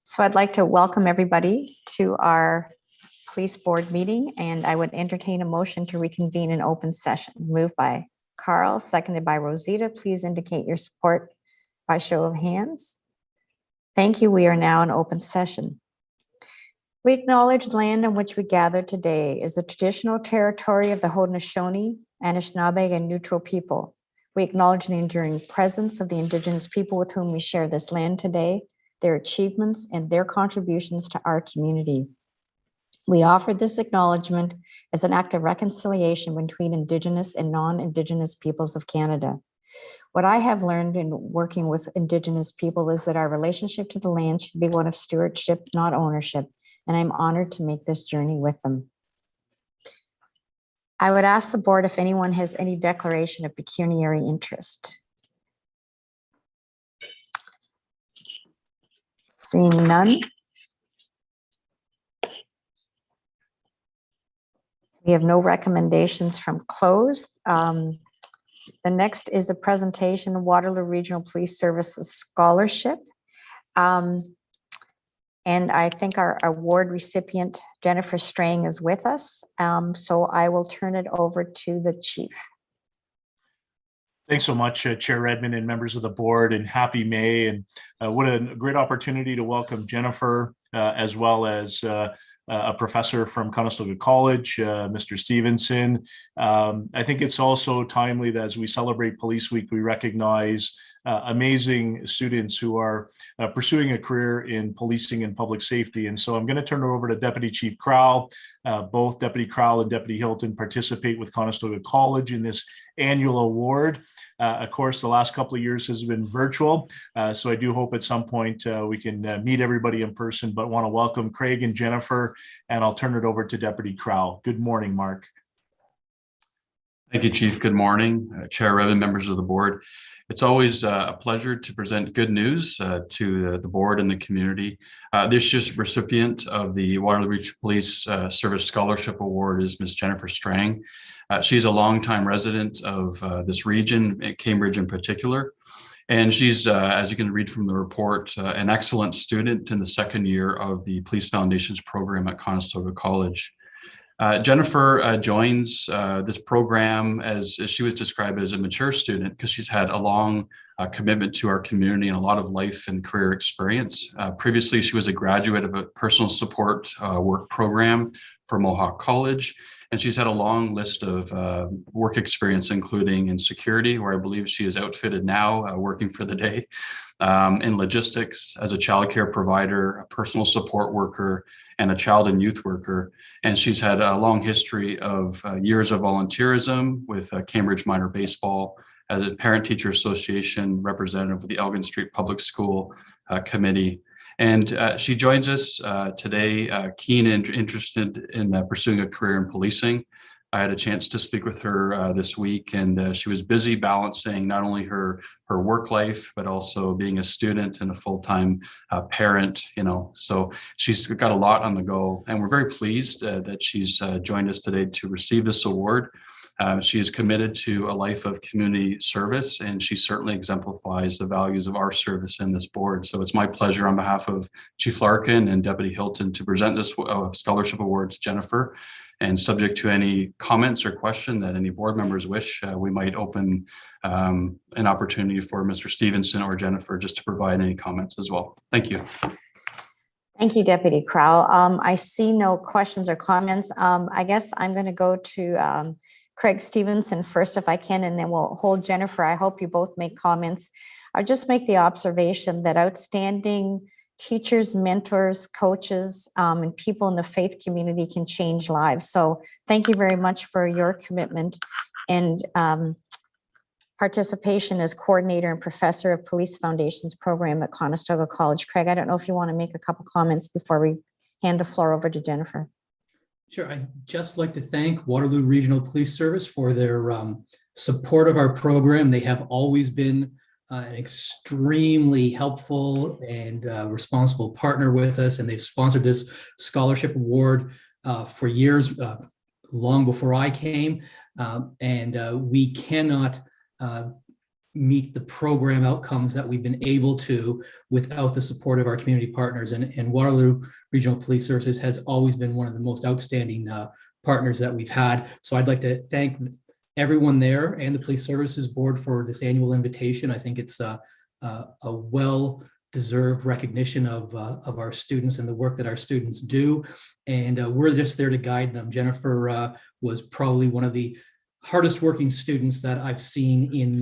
So I'd like to welcome everybody to our police board meeting, and I would entertain a motion to reconvene in open session. Moved by Carl, seconded by Rosita. Please indicate your support by show of hands. Thank you. We are now in open session. We acknowledge the land on which we gather today is the traditional territory of the Haudenosaunee, Anishinaabe, and Neutral people. We acknowledge the enduring presence of the Indigenous people with whom we share this land today, their achievements, and their contributions to our community. We offer this acknowledgement as an act of reconciliation between Indigenous and non-Indigenous peoples of Canada. What I have learned in working with Indigenous people is that our relationship to the land should be one of stewardship, not ownership, and I'm honored to make this journey with them. I would ask the board if anyone has any declaration of pecuniary interest. Seeing none. We have no recommendations from closed. The next is a presentation of Waterloo Regional Police Services Scholarship. And I think our award recipient, Jennifer Strang, is with us. So I will turn it over to the chief. Thanks so much, Chair Redmond and members of the board, and happy May. And what a great opportunity to welcome Jennifer, as well as a professor from Conestoga College, Mr. Stevenson. I think it's also timely that as we celebrate Police Week, we recognize amazing students who are pursuing a career in policing and public safety. And so I'm going to turn it over to Deputy Chief Crowell. Both Deputy Crowell and Deputy Hilton participate with Conestoga College in this annual award. Of course, the last couple of years has been virtual. So I do hope at some point we can meet everybody in person, but want to welcome Craig and Jennifer, and I'll turn it over to Deputy Crowell. Good morning, Mark. Thank you, Chief. Good morning, Chair Redmond, members of the board. It's always a pleasure to present good news to the board and the community. This year's recipient of the Waterloo Regional Police Service Scholarship Award is Ms. Jennifer Strang. She's a longtime resident of this region, Cambridge in particular. And she's, as you can read from the report, an excellent student in the second year of the Police Foundations program at Conestoga College. Jennifer joins this program as she was described as a mature student because she's had a long commitment to our community and a lot of life and career experience. Previously, she was a graduate of a personal support work program for Mohawk College, and she's had a long list of work experience, including in security, where I believe she is outfitted now, working for the day, in logistics as a childcare provider, a personal support worker, and a child and youth worker. And she's had a long history of years of volunteerism with Cambridge Minor Baseball as a parent-teacher association representative of the Elgin Street Public School Committee. And she joins us today, keen and interested in pursuing a career in policing. I had a chance to speak with her this week, and she was busy balancing not only her work life, but also being a student and a full-time parent, so she's got a lot on the go. And we're very pleased that she's joined us today to receive this award. She is committed to a life of community service, and she certainly exemplifies the values of our service in this board. So it's my pleasure on behalf of Chief Larkin and Deputy Hilton to present this scholarship award to Jennifer. And subject to any comments or question that any board members wish, we might open an opportunity for Mr. Stevenson or Jennifer just to provide any comments as well. Thank you. Thank you, Deputy Crowell. I see no questions or comments. I guess I'm going to go to Craig Stevenson first, if I can, and then we'll hold Jennifer. I hope you both make comments. I'll just make the observation that outstanding teachers, mentors, coaches, and people in the faith community can change lives. So thank you very much for your commitment and participation as coordinator and professor of Police Foundations program at Conestoga College. Craig, I don't know if you want to make a couple comments before we hand the floor over to Jennifer. Sure. I'd just like to thank Waterloo Regional Police Service for their support of our program. They have always been an extremely helpful and responsible partner with us, and they've sponsored this scholarship award for years, long before I came. We cannot meet the program outcomes that we've been able to without the support of our community partners. And Waterloo Regional Police Services has always been one of the most outstanding partners that we've had. So I'd like to thank everyone there and the Police Services Board for this annual invitation. I think it's a well-deserved recognition of our students and the work that our students do. And we're just there to guide them. Jennifer was probably one of the hardest working students that I've seen in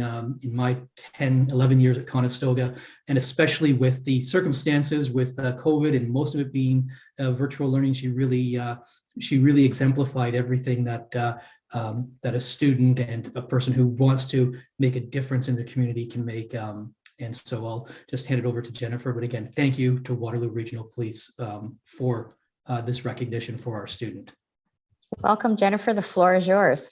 my 10, 11 years at Conestoga, and especially with the circumstances with COVID and most of it being virtual learning, she really exemplified everything that that a student and a person who wants to make a difference in their community can make. And so I'll just hand it over to Jennifer. But again, thank you to Waterloo Regional Police for this recognition for our student. Welcome, Jennifer. The floor is yours.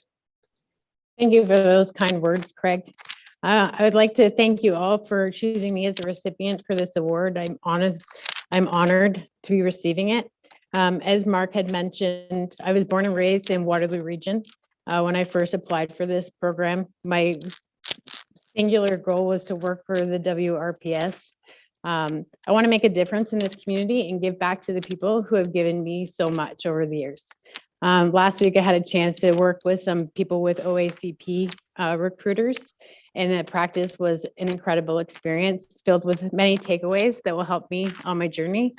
Thank you for those kind words, Craig. I would like to thank you all for choosing me as a recipient for this award. I'm honored to be receiving it. As Mark had mentioned, I was born and raised in Waterloo Region. When I first applied for this program, my singular goal was to work for the WRPS. I want to make a difference in this community and give back to the people who have given me so much over the years. Last week, I had a chance to work with some people with OACP recruiters, and the practice was an incredible experience filled with many takeaways that will help me on my journey.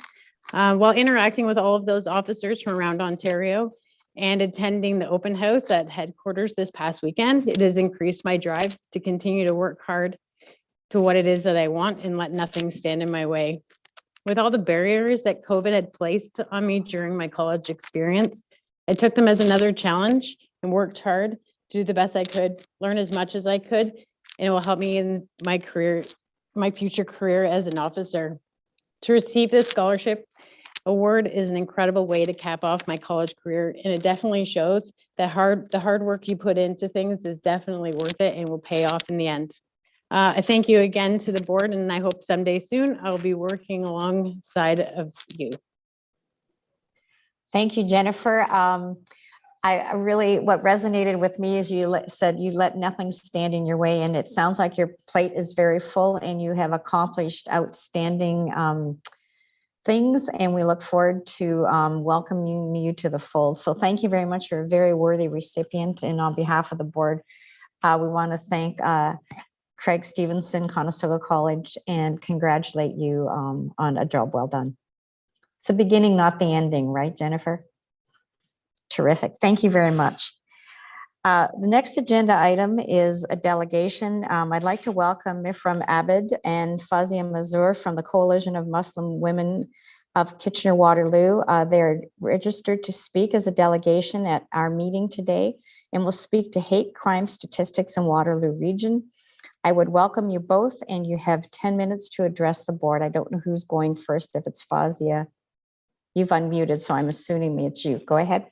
While interacting with all of those officers from around Ontario and attending the open house at headquarters this past weekend, it has increased my drive to continue to work hard to what it is that I want and let nothing stand in my way. With all the barriers that COVID had placed on me during my college experience, I took them as another challenge and worked hard to do the best I could, learn as much as I could, and it will help me in my career, my future career as an officer. To receive this scholarship award is an incredible way to cap off my college career, and it definitely shows that the hard work you put into things is definitely worth it and will pay off in the end. I thank you again to the board, and I hope someday soon I'll be working alongside of you. Thank you, Jennifer. I really, what resonated with me is you said you let nothing stand in your way, and it sounds like your plate is very full and you have accomplished outstanding things, and we look forward to welcoming you to the fold. So thank you very much. You're a very worthy recipient, and on behalf of the board, we want to thank Craig Stevenson, Conestoga College, and congratulate you on a job well done. It's the beginning, not the ending, right, Jennifer? Terrific. Thank you very much. The next agenda item is a delegation. I'd like to welcome Mifram Abed and Fazia Mazur from the Coalition of Muslim Women of Kitchener-Waterloo. They're registered to speak as a delegation at our meeting today and will speak to hate crime statistics in Waterloo Region. I would welcome you both, and you have 10 minutes to address the board. I don't know who's going first, if it's Fazia. You've unmuted, so I'm assuming it's you. Go ahead.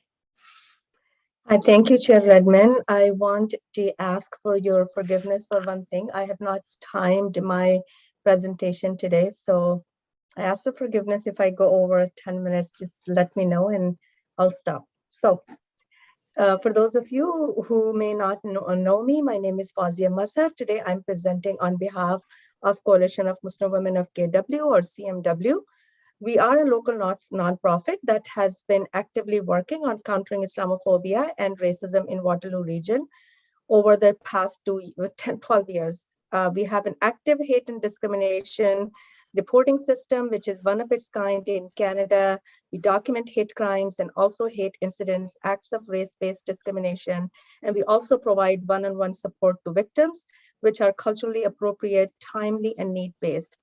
Thank you, Chair Redmond. I want to ask for your forgiveness for one thing. I have not timed my presentation today, so I ask for forgiveness if I go over 10 minutes. Just let me know and I'll stop. So for those of you who may not know me, my name is Fazia Mazur. Today I'm presenting on behalf of Coalition of Muslim Women of KW, or CMW. We are a local nonprofit that has been actively working on countering Islamophobia and racism in Waterloo Region over the past 12 years. We have an active hate and discrimination reporting system, which is one of its kind in Canada. We document hate crimes and also hate incidents, acts of race-based discrimination. And we also provide one-on-one support to victims, which are culturally appropriate, timely, and need-based.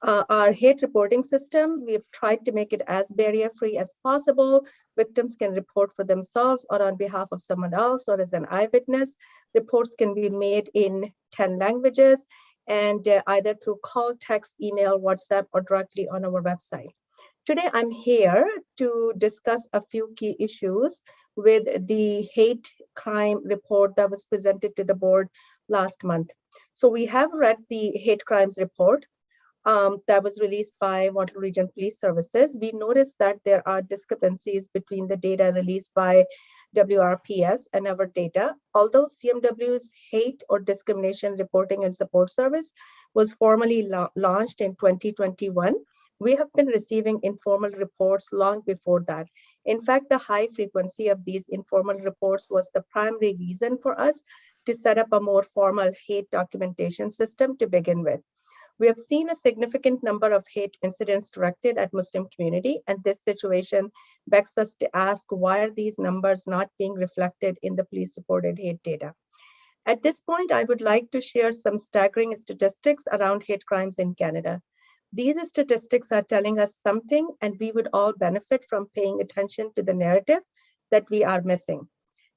Our hate reporting system, we've tried to make it as barrier-free as possible. Victims can report for themselves or on behalf of someone else or as an eyewitness. Reports can be made in 10 languages and either through call, text, email, WhatsApp, or directly on our website. Today, I'm here to discuss a few key issues with the hate crime report that was presented to the board last month. So we have read the hate crimes report. that was released by Waterloo Region Police Services, we noticed that there are discrepancies between the data released by WRPS and our data. Although CMW's Hate or Discrimination Reporting and Support Service was formally launched in 2021, we have been receiving informal reports long before that. In fact, the high frequency of these informal reports was the primary reason for us to set up a more formal hate documentation system to begin with. We have seen a significant number of hate incidents directed at Muslim community, and this situation begs us to ask, why are these numbers not being reflected in the police reported hate data? At this point, I would like to share some staggering statistics around hate crimes in Canada. These statistics are telling us something, and we would all benefit from paying attention to the narrative that we are missing.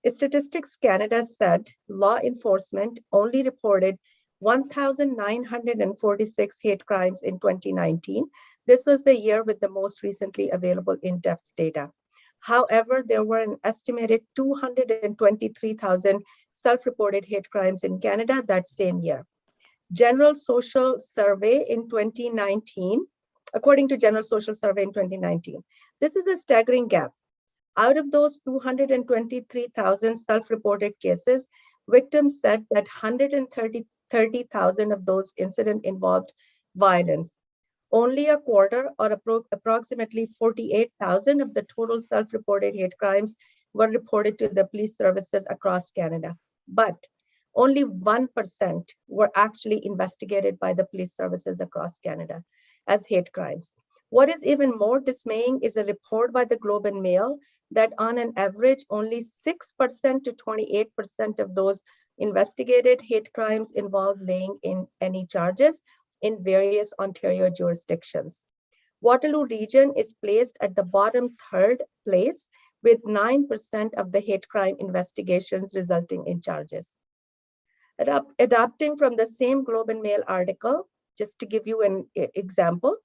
Statistics Canada said law enforcement only reported 1,946 hate crimes in 2019. This was the year with the most recently available in-depth data. However, there were an estimated 223,000 self-reported hate crimes in Canada that same year. General Social Survey in 2019, according to General Social Survey in 2019, this is a staggering gap. Out of those 223,000 self-reported cases, victims said that 130,000 of those incidents involved violence. Only a quarter, or approximately 48,000 of the total self-reported hate crimes were reported to the police services across Canada. But only 1% were actually investigated by the police services across Canada as hate crimes. What is even more dismaying is a report by the Globe and Mail that on an average, only 6% to 28% of those investigated hate crimes involved laying in any charges in various Ontario jurisdictions. Waterloo region is placed at the bottom third place with 9% of the hate crime investigations resulting in charges. Adapting from the same Globe and Mail article, just to give you an example,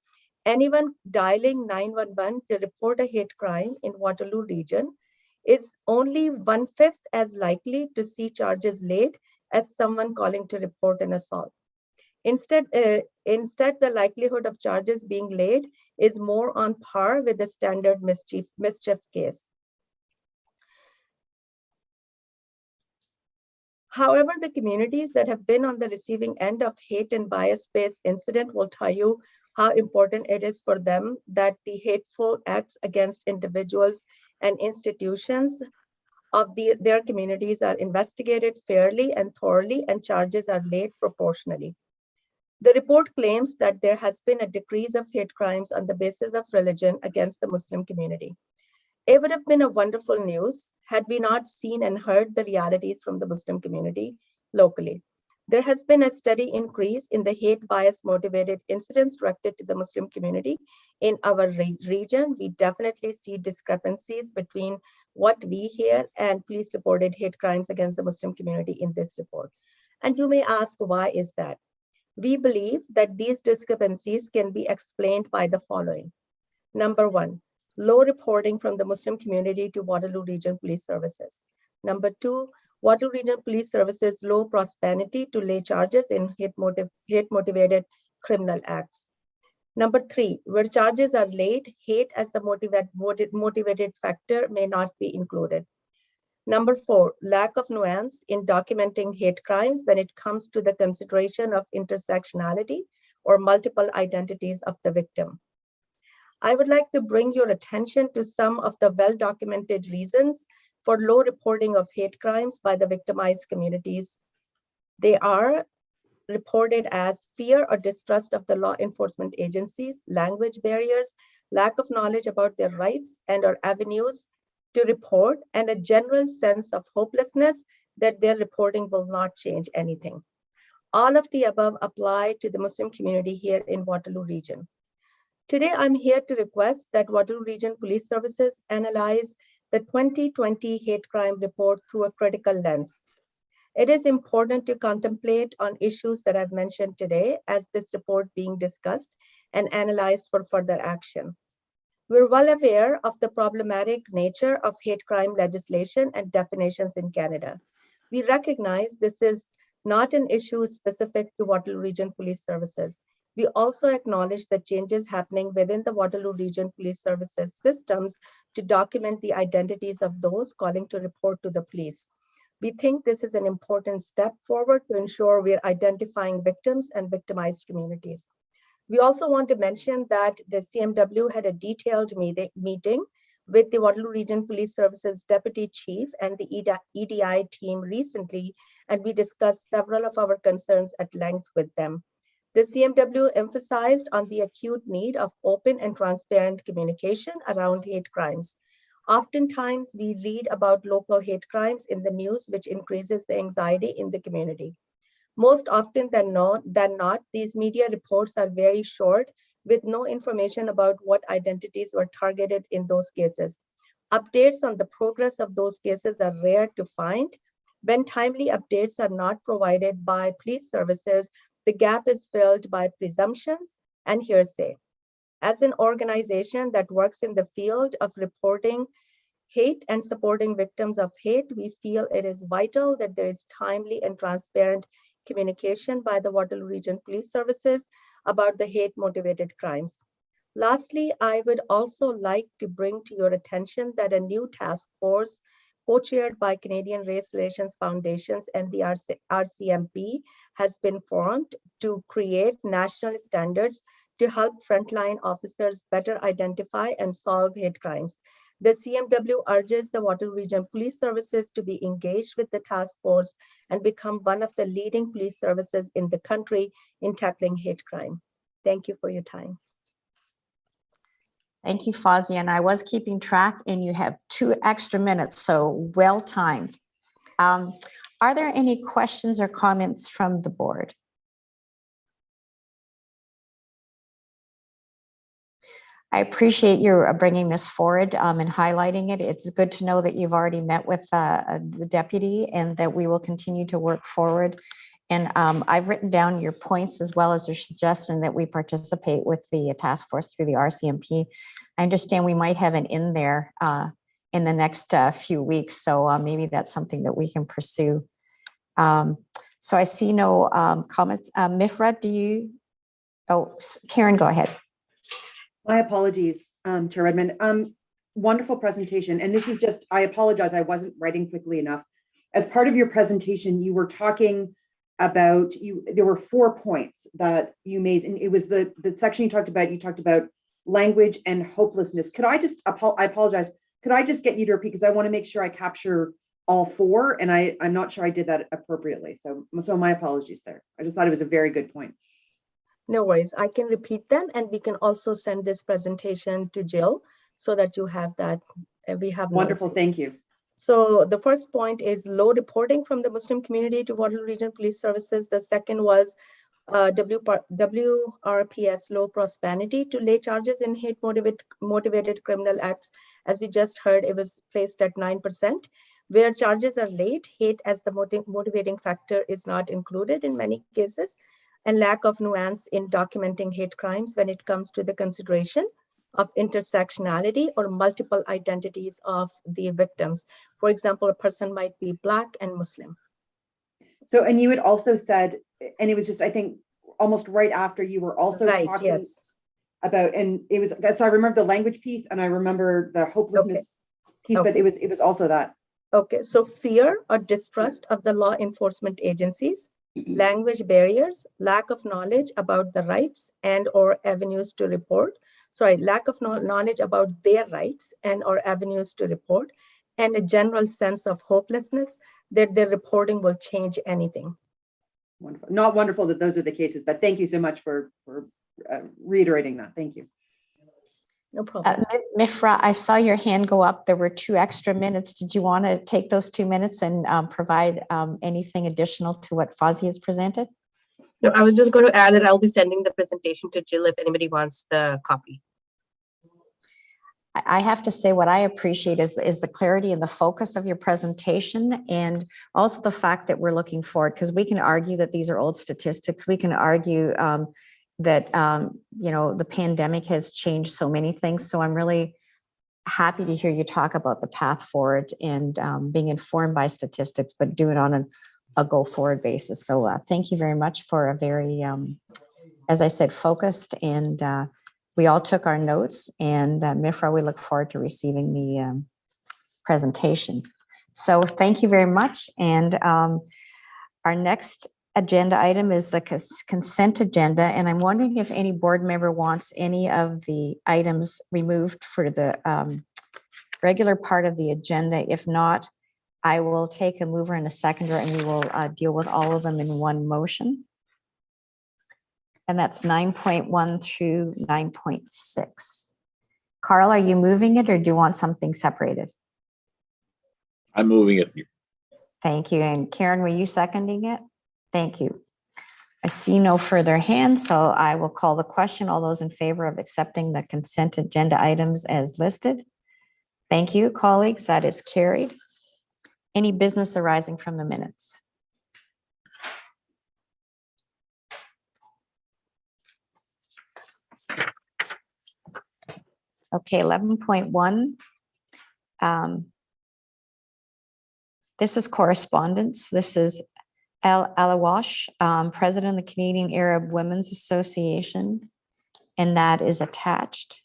anyone dialing 911 to report a hate crime in Waterloo region is only 1/5 as likely to see charges laid as someone calling to report an assault. Instead, the likelihood of charges being laid is more on par with the standard mischief case. However, the communities that have been on the receiving end of hate and bias-based incident will tell you how important it is for them that the hateful acts against individuals and institutions of their communities are investigated fairly and thoroughly, and charges are laid proportionally. The report claims that there has been a decrease of hate crimes on the basis of religion against the Muslim community. It would have been a wonderful news had we not seen and heard the realities from the Muslim community locally. There has been a steady increase in the hate bias motivated incidents directed to the Muslim community in our region. We definitely see discrepancies between what we hear and police reported hate crimes against the Muslim community in this report. And you may ask, why is that? We believe that these discrepancies can be explained by the following. Number one, low reporting from the Muslim community to Waterloo Region Police Services. Number two, Waterloo Region Police Services low prosperity to lay charges in hate-motivated criminal acts. Number three, where charges are laid, hate as the motivated factor may not be included. Number four, lack of nuance in documenting hate crimes when it comes to the consideration of intersectionality or multiple identities of the victim. I would like to bring your attention to some of the well-documented reasons for low reporting of hate crimes by the victimized communities. They are reported as fear or distrust of the law enforcement agencies, language barriers, lack of knowledge about their rights and or avenues to report, and a general sense of hopelessness that their reporting will not change anything. All of the above apply to the Muslim community here in Waterloo region. Today, I'm here to request that Waterloo Region Police Services analyze the 2020 hate crime report through a critical lens. It is important to contemplate on issues that I've mentioned today as this report being discussed and analyzed for further action. We're well aware of the problematic nature of hate crime legislation and definitions in Canada. We recognize this is not an issue specific to Waterloo Region Police Services. We also acknowledge the changes happening within the Waterloo Region Police Services systems to document the identities of those calling to report to the police. We think this is an important step forward to ensure we're identifying victims and victimized communities. We also want to mention that the CMW had a detailed meeting with the Waterloo Region Police Services Deputy Chief and the EDI team recently, and we discussed several of our concerns at length with them. The CMW emphasized on the acute need of open and transparent communication around hate crimes. Oftentimes, we read about local hate crimes in the news, which increases the anxiety in the community. Most often than not, these media reports are very short with no information about what identities were targeted in those cases. Updates on the progress of those cases are rare to find. When timely updates are not provided by police services, the gap is filled by presumptions and hearsay. As an organization that works in the field of reporting hate and supporting victims of hate, we feel it is vital that there is timely and transparent communication by the Waterloo Region Police Services about the hate-motivated crimes. Lastly, I would also like to bring to your attention that a new task force co-chaired by Canadian Race Relations Foundations and the RCMP has been formed to create national standards to help frontline officers better identify and solve hate crimes. The CMW urges the Waterloo Region Police Services to be engaged with the task force and become one of the leading police services in the country in tackling hate crime. Thank you for your time. Thank you, Fawzia. And I was keeping track, and you have 2 extra minutes, so well timed. Are there any questions or comments from the board? I appreciate your bringing this forward and highlighting it. It's good to know that you've already met with the deputy and that we will continue to work forward. And I've written down your points as well as your suggestion that we participate with the task force through the RCMP. I understand we might have an in there in the next few weeks, so maybe that's something that we can pursue. So I see no comments. Mifra, do you? Oh, Karen, go ahead. My apologies, Chair Redmond. Wonderful presentation. And this is just, I apologize, I wasn't writing quickly enough. As part of your presentation, you were talking about, there were 4 points that you made, and it was the section you talked about language and hopelessness. Could I just, I apologize, could I just get you to repeat, because I want to make sure I capture all 4, and I'm not sure I did that appropriately. So my apologies there. I just thought it was a very good point. No worries, I can repeat them, and we can also send this presentation to Jill so that you have that. We have wonderful, notes. Thank you. So the first point is low reporting from the Muslim community to Waterloo Region Police Services. The second was WRPS low prosperity to lay charges in hate motivated criminal acts. As we just heard, it was placed at 9%. Where charges are late, hate as the motivating factor is not included in many cases, and lack of nuance in documenting hate crimes when it comes to the consideration of intersectionality or multiple identities of the victims. For example, a person might be Black and Muslim. So, and you had also said, and it was just, I think, almost right after you were also talking about, and it was, that's, I remember the language piece and I remember the hopelessness piece, but it was also that. Okay, so fear or distrust of the law enforcement agencies, language barriers, lack of knowledge about the rights and or avenues to report, lack of knowledge about their rights and or avenues to report, and a general sense of hopelessness that their reporting will change anything. Wonderful. Not wonderful that those are the cases, but thank you so much for reiterating that. Thank you. No problem. Mifra, I saw your hand go up. There were 2 extra minutes. Did you want to take those 2 minutes and provide anything additional to what Fawzia has presented? No, I was just going to add that I'll be sending the presentation to Jill if anybody wants the copy. I have to say what I appreciate is the clarity and the focus of your presentation, and also the fact that we're looking forward, because we can argue that these are old statistics. We can argue that the pandemic has changed so many things. So I'm really happy to hear you talk about the path forward and being informed by statistics, but do it on a go forward basis. So thank you very much for a very as I said, focused, and we all took our notes, and Mifra, we look forward to receiving the presentation. So thank you very much. And our next agenda item is the consent agenda. And I'm wondering if any board member wants any of the items removed for the regular part of the agenda. If not, I will take a mover and a seconder, and we will deal with all of them in one motion. And that's 9.1 through 9.6. Carl, are you moving it, or do you want something separated? I'm moving it. Thank you. And Karen, were you seconding it? Thank you. I see no further hands, so I will call the question. All those in favor of accepting the consent agenda items as listed? Thank you, colleagues. That is carried. Any business arising from the minutes? Okay, 11.1. This is correspondence. This is Al Alawash, President of the Canadian Arab Women's Association, and that is attached.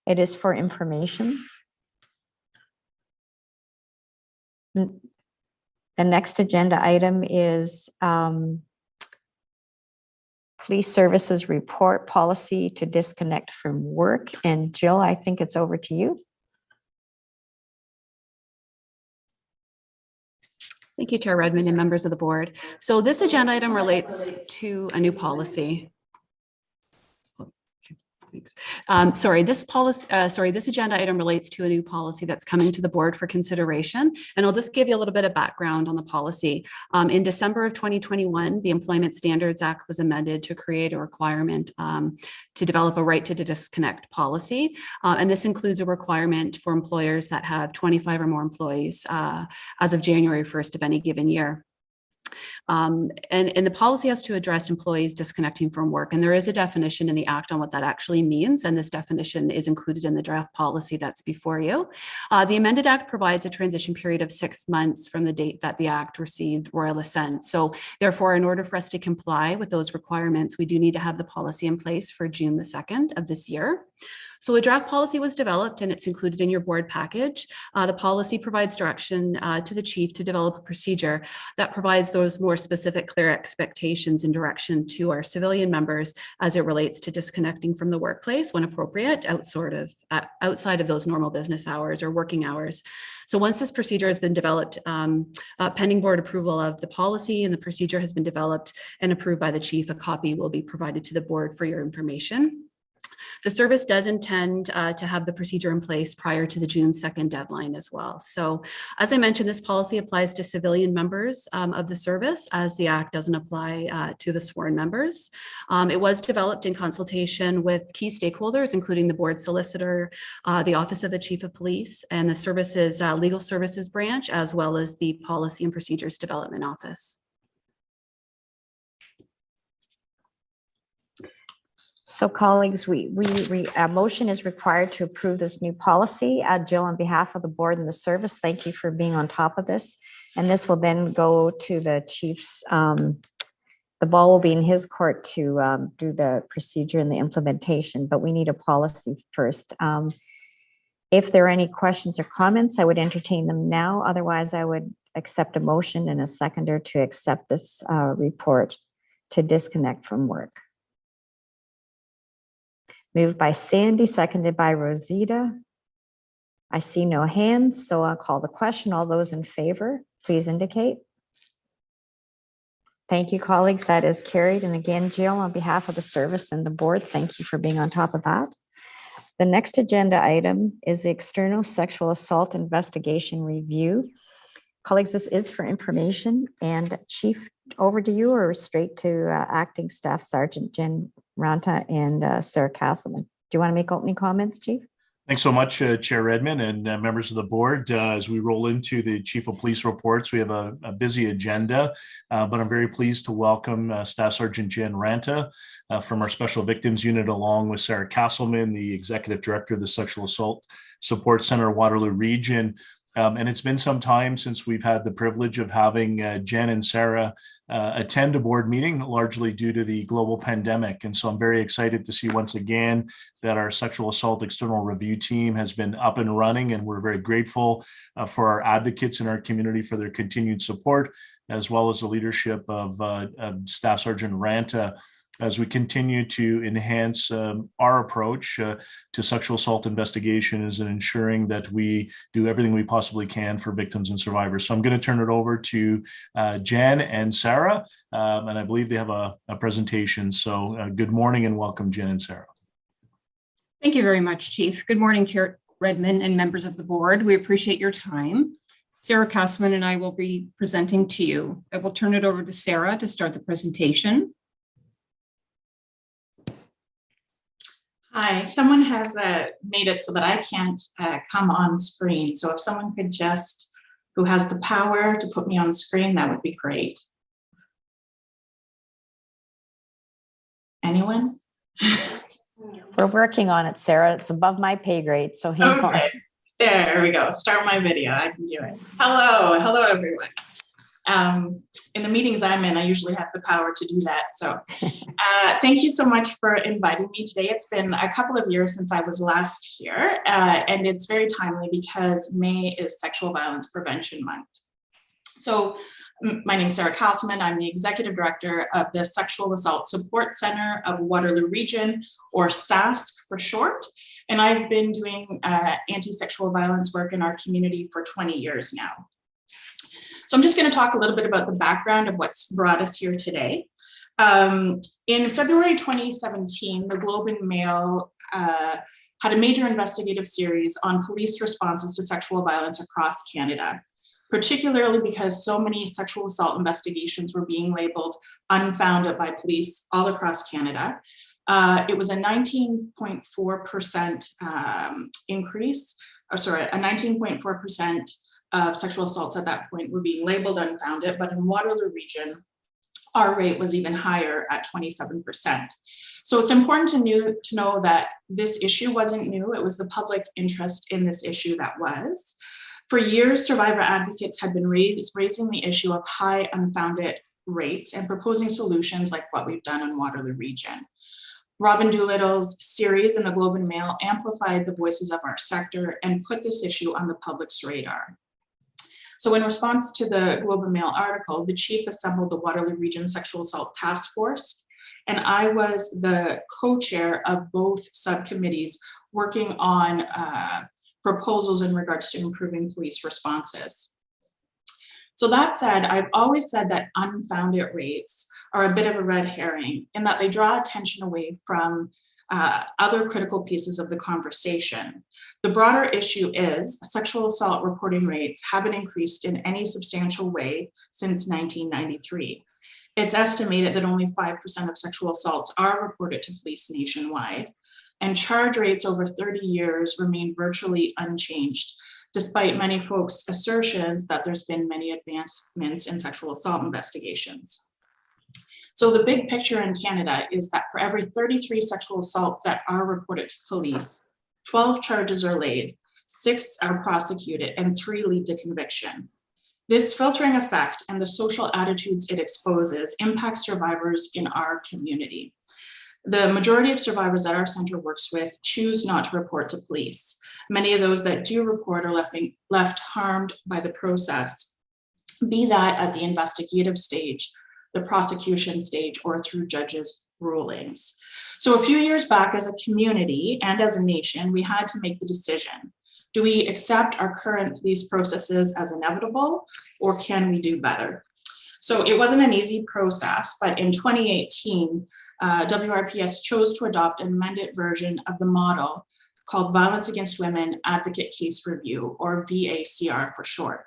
It is for information. The next agenda item is Police Services Report Policy to Disconnect from Work. And Jill, I think it's over to you. Thank you, Chair Redmond and members of the board. So this agenda item relates to a new policy. This agenda item relates to a new policy that's coming to the board for consideration. And I'll just give you a little bit of background on the policy. In December of 2021, the Employment Standards Act was amended to create a requirement to develop a right to disconnect policy. And this includes a requirement for employers that have 25 or more employees as of January 1st of any given year. And the policy has to address employees disconnecting from work. And there is a definition in the Act on what that actually means. And this definition is included in the draft policy that's before you. The amended Act provides a transition period of 6 months from the date that the Act received royal assent. So therefore, in order for us to comply with those requirements, we do need to have the policy in place for June the 2nd of this year. So a draft policy was developed and it's included in your board package. The policy provides direction to the chief to develop a procedure that provides those more specific, clear expectations and direction to our civilian members as it relates to disconnecting from the workplace when appropriate, outside of those normal business hours or working hours. So once this procedure has been developed, pending board approval of the policy and the procedure has been developed and approved by the chief, a copy will be provided to the board for your information. The service does intend to have the procedure in place prior to the June 2nd deadline as well. So as I mentioned, this policy applies to civilian members of the service, as the Act doesn't apply to the sworn members. It was developed in consultation with key stakeholders, including the board solicitor, the Office of the Chief of Police, and the service's legal services branch, as well as the Policy and Procedures Development Office. So colleagues, a motion is required to approve this new policy. Jill, on behalf of the board and the service, thank you for being on top of this. And this will then go to the chief's, the ball will be in his court to do the procedure and the implementation, but we need a policy first. If there are any questions or comments, I would entertain them now. Otherwise, I would accept a motion and a seconder to accept this report to disconnect from work. Moved by Sandy, seconded by Rosita. I see no hands, so I'll call the question. All those in favor, please indicate. Thank you, colleagues. That is carried. And again, Jill, on behalf of the service and the board, thank you for being on top of that. The next agenda item is the External Sexual Assault Investigation Review. Colleagues, this is for information. And Chief, over to you, or straight to Acting Staff Sergeant Jen Ranta and Sarah Castleman. Do you want to make opening comments, Chief? Thanks so much, Chair Redmond and members of the board. As we roll into the Chief of Police reports, we have a busy agenda, but I'm very pleased to welcome Staff Sergeant Jen Ranta from our Special Victims Unit, along with Sarah Castleman, the Executive Director of the Sexual Assault Support Center, Waterloo Region. And it's been some time since we've had the privilege of having Jen and Sarah attend a board meeting, largely due to the global pandemic. And so I'm very excited to see once again that our sexual assault external review team has been up and running, and we're very grateful for our advocates in our community for their continued support, as well as the leadership of Staff Sergeant Ranta, as we continue to enhance our approach to sexual assault investigations and ensuring that we do everything we possibly can for victims and survivors. So I'm going to turn it over to Jen and Sarah, and I believe they have a presentation. So good morning and welcome, Jen and Sarah. Thank you very much, Chief. Good morning, Chair Redmond and members of the board. We appreciate your time. Sarah Kassman and I will be presenting to you. I will turn it over to Sarah to start the presentation. Hi, someone has made it so that I can't come on screen. So if someone could just, who has the power to put me on screen, that would be great. Anyone? We're working on it, Sarah. It's above my pay grade, so hang on. Okay, there we go. Start my video. I can do it. Hello, everyone. In the meetings I'm in, I usually have the power to do that. So thank you so much for inviting me today. It's been a couple of years since I was last here, and it's very timely because May is Sexual Violence Prevention Month. So my name is Sarah Kassman. I'm the Executive Director of the Sexual Assault Support Center of Waterloo Region, or SASC for short. And I've been doing anti-sexual violence work in our community for 20 years now. So I'm just going to talk a little bit about the background of what's brought us here today. In February 2017, the Globe and Mail had a major investigative series on police responses to sexual violence across Canada, particularly because so many sexual assault investigations were being labeled unfounded by police all across Canada. It was a 19.4% increase, or sorry, a 19.4% of sexual assaults at that point were being labeled unfounded, but in Waterloo Region, our rate was even higher at 27%. So it's important to know that this issue wasn't new. It was the public interest in this issue that was. For years, survivor advocates had been raising the issue of high unfounded rates and proposing solutions like what we've done in Waterloo Region. Robin Doolittle's series in the Globe and Mail amplified the voices of our sector and put this issue on the public's radar. So in response to the Globe and Mail article, the chief assembled the Waterloo Region Sexual Assault Task Force, and I was the co-chair of both subcommittees working on proposals in regards to improving police responses. So that said, I've always said that unfounded rates are a bit of a red herring in that they draw attention away from other critical pieces of the conversation. The broader issue is sexual assault reporting rates haven't increased in any substantial way since 1993. It's estimated that only 5% of sexual assaults are reported to police nationwide, and charge rates over 30 years remain virtually unchanged, despite many folks' assertions that there's been many advancements in sexual assault investigations. So the big picture in Canada is that for every 33 sexual assaults that are reported to police, 12 charges are laid, 6 are prosecuted, and 3 lead to conviction. This filtering effect and the social attitudes it exposes impact survivors in our community. The majority of survivors that our center works with choose not to report to police. Many of those that do report are left harmed by the process, be that at the investigative stage, the prosecution stage, or through judges' rulings. So a few years back, as a community and as a nation, we had to make the decision. Do we accept our current police processes as inevitable, or can we do better? So it wasn't an easy process, but in 2018, WRPS chose to adopt an amended version of the model called Violence Against Women Advocate Case Review, or VACR for short.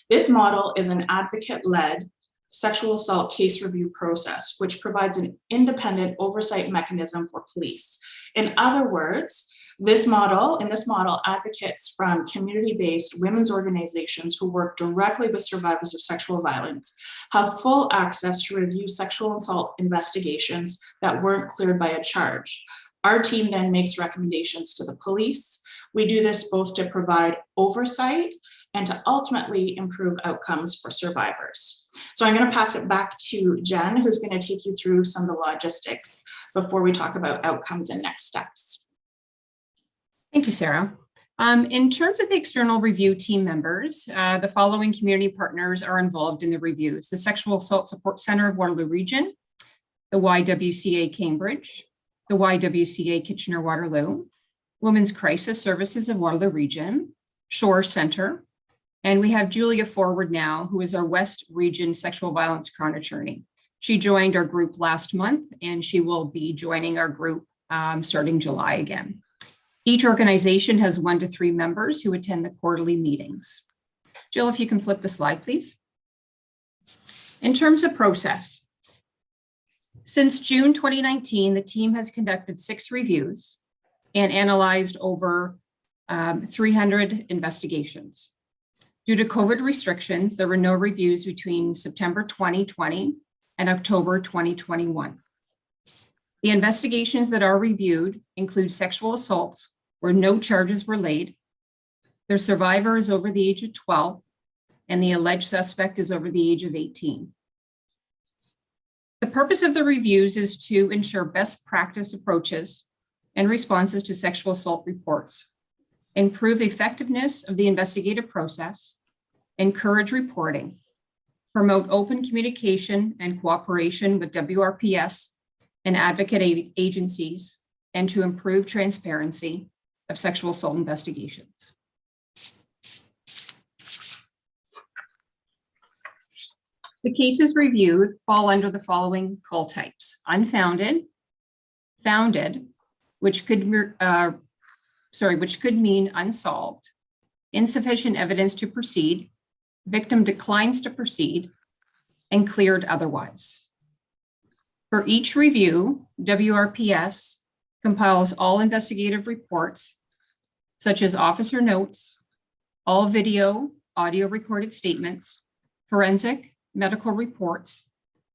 This model is an advocate-led sexual assault case review process, which provides an independent oversight mechanism for police. In other words, in this model, advocates from community-based women's organizations who work directly with survivors of sexual violence have full access to review sexual assault investigations that weren't cleared by a charge. Our team then makes recommendations to the police, We do this both to provide oversight and to ultimately improve outcomes for survivors. So I'm going to pass it back to Jen, who's going to take you through some of the logistics before we talk about outcomes and next steps. Thank you, Sarah. In terms of the external review team members, the following community partners are involved in the reviews: the Sexual Assault Support Center of Waterloo Region, the YWCA Cambridge, the YWCA Kitchener-Waterloo, Women's Crisis Services of Waterloo Region, Shore Center, and we have Julia Forward now, who is our West Region Sexual Violence Crown Attorney. She joined our group last month, and she will be joining our group starting July again. Each organization has 1 to 3 members who attend the quarterly meetings. Jill, if you can flip the slide, please. In terms of process, since June 2019, the team has conducted 6 reviews and analyzed over 300 investigations. Due to COVID restrictions, there were no reviews between September 2020 and October 2021. The investigations that are reviewed include sexual assaults where no charges were laid, their survivor is over the age of 12, and the alleged suspect is over the age of 18. The purpose of the reviews is to ensure best practice approaches and responses to sexual assault reports, improve effectiveness of the investigative process, encourage reporting, promote open communication and cooperation with WRPS and advocate agencies, and to improve transparency of sexual assault investigations. The cases reviewed fall under the following call types: unfounded, founded, which could mean unsolved, insufficient evidence to proceed, victim declines to proceed, and cleared otherwise. For each review, WRPS compiles all investigative reports, such as officer notes, all video, audio recorded statements, forensic, medical reports,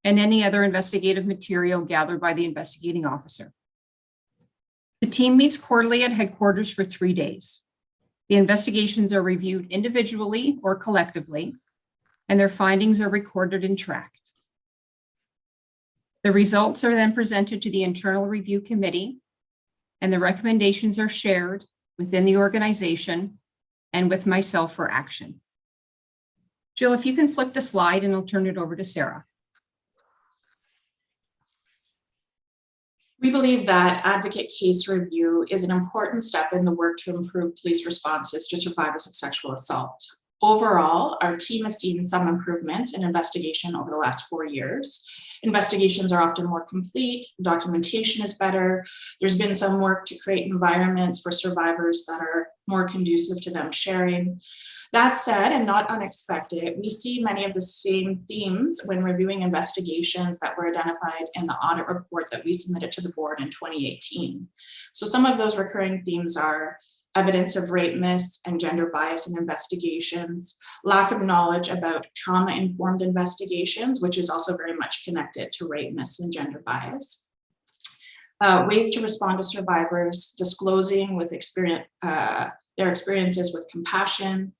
and any other investigative material gathered by the investigating officer. The team meets quarterly at headquarters for 3 days. The investigations are reviewed individually or collectively, and their findings are recorded and tracked. The results are then presented to the internal review committee, and the recommendations are shared within the organization and with myself for action. Jill, if you can flip the slide, and I'll turn it over to Sarah. We believe that advocate case review is an important step in the work to improve police responses to survivors of sexual assault. Overall, our team has seen some improvements in investigation over the last 4 years. Investigations are often more complete, documentation is better. There's been some work to create environments for survivors that are more conducive to them sharing. That said, and not unexpected, we see many of the same themes when reviewing investigations that were identified in the audit report that we submitted to the board in 2018. So some of those recurring themes are evidence of rape myths and gender bias in investigations, lack of knowledge about trauma-informed investigations, which is also very much connected to rape myths and gender bias. Ways to respond to survivors, disclosing with their experiences with compassion,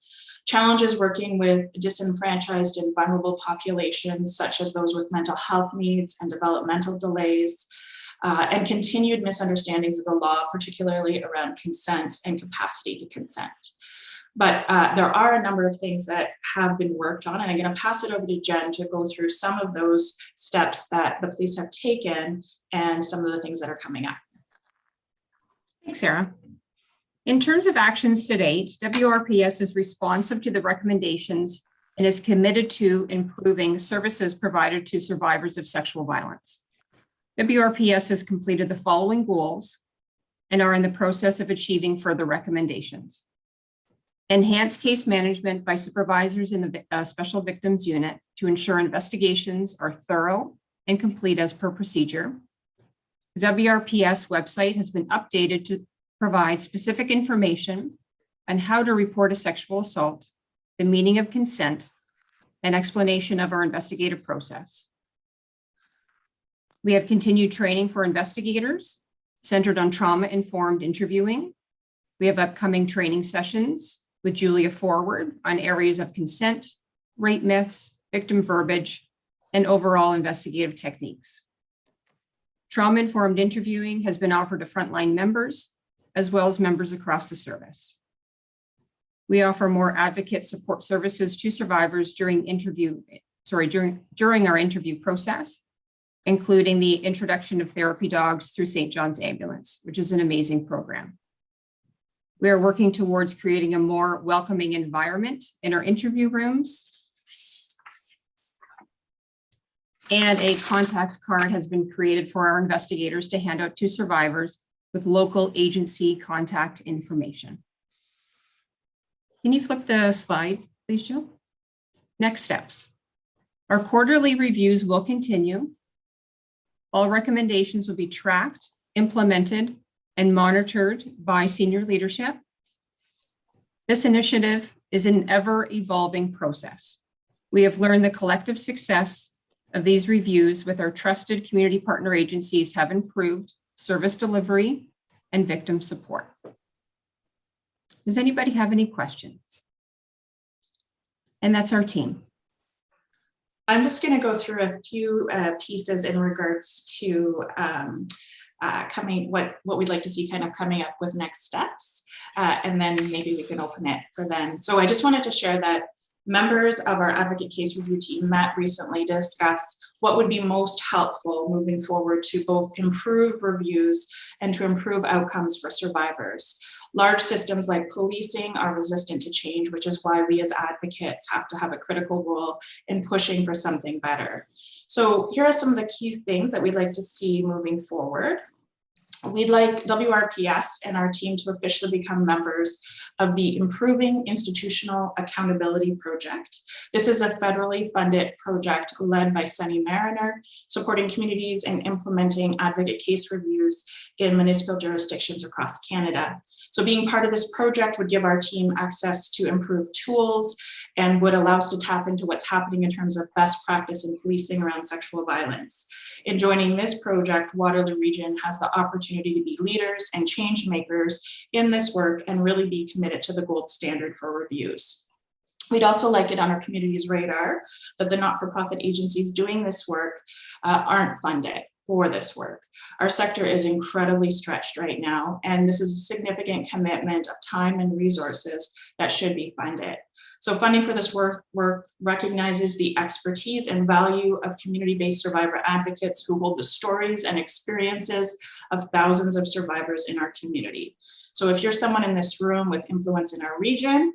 challenges working with disenfranchised and vulnerable populations, such as those with mental health needs and developmental delays, and continued misunderstandings of the law, particularly around consent and capacity to consent. But there are a number of things that have been worked on, and I'm going to pass it over to Jen to go through some of those steps that the police have taken and some of the things that are coming up. Thanks, Sarah. In terms of actions to date, WRPS is responsive to the recommendations and is committed to improving services provided to survivors of sexual violence. WRPS has completed the following goals and are in the process of achieving further recommendations. Enhance case management by supervisors in the Special Victims Unit to ensure investigations are thorough and complete as per procedure. The WRPS website has been updated to provide specific information on how to report a sexual assault, the meaning of consent, and explanation of our investigative process. We have continued training for investigators centered on trauma-informed interviewing. We have upcoming training sessions with Julia Forward on areas of consent, rape myths, victim verbiage, and overall investigative techniques. Trauma-informed interviewing has been offered to frontline members, as well as members across the service. We offer more advocate support services to survivors during our interview process, including the introduction of therapy dogs through St. John's Ambulance, which is an amazing program. We are working towards creating a more welcoming environment in our interview rooms. And a contact card has been created for our investigators to hand out to survivors with local agency contact information. Can you flip the slide, please, Jill? Next steps. Our quarterly reviews will continue. All recommendations will be tracked, implemented, and monitored by senior leadership. This initiative is an ever-evolving process. We have learned the collective success of these reviews with our trusted community partner agencies have improved service delivery and victim support. Does anybody have any questions? And that's our team. I'm just going to go through a few pieces in regards to what we'd like to see kind of coming up with next steps, and then maybe we can open it for then. So I just wanted to share that members of our advocate case review team met recently to discuss what would be most helpful moving forward to both improve reviews and to improve outcomes for survivors. Large systems like policing are resistant to change, which is why we as advocates have to have a critical role in pushing for something better. So here are some of the key things that we'd like to see moving forward. We'd like WRPS and our team to officially become members of the Improving Institutional Accountability Project. This is a federally funded project led by Sunny Mariner, supporting communities and implementing advocate case reviews in municipal jurisdictions across Canada. So being part of this project would give our team access to improved tools and would allow us to tap into what's happening in terms of best practice in policing around sexual violence. In joining this project, Waterloo Region has the opportunity to be leaders and change makers in this work and really be committed to the gold standard for reviews. We'd also like it on our community's radar that the not-for-profit agencies doing this work aren't funded for this work. Our sector is incredibly stretched right now, and this is a significant commitment of time and resources that should be funded. So funding for this work recognizes the expertise and value of community-based survivor advocates who hold the stories and experiences of thousands of survivors in our community. So if you're someone in this room with influence in our region,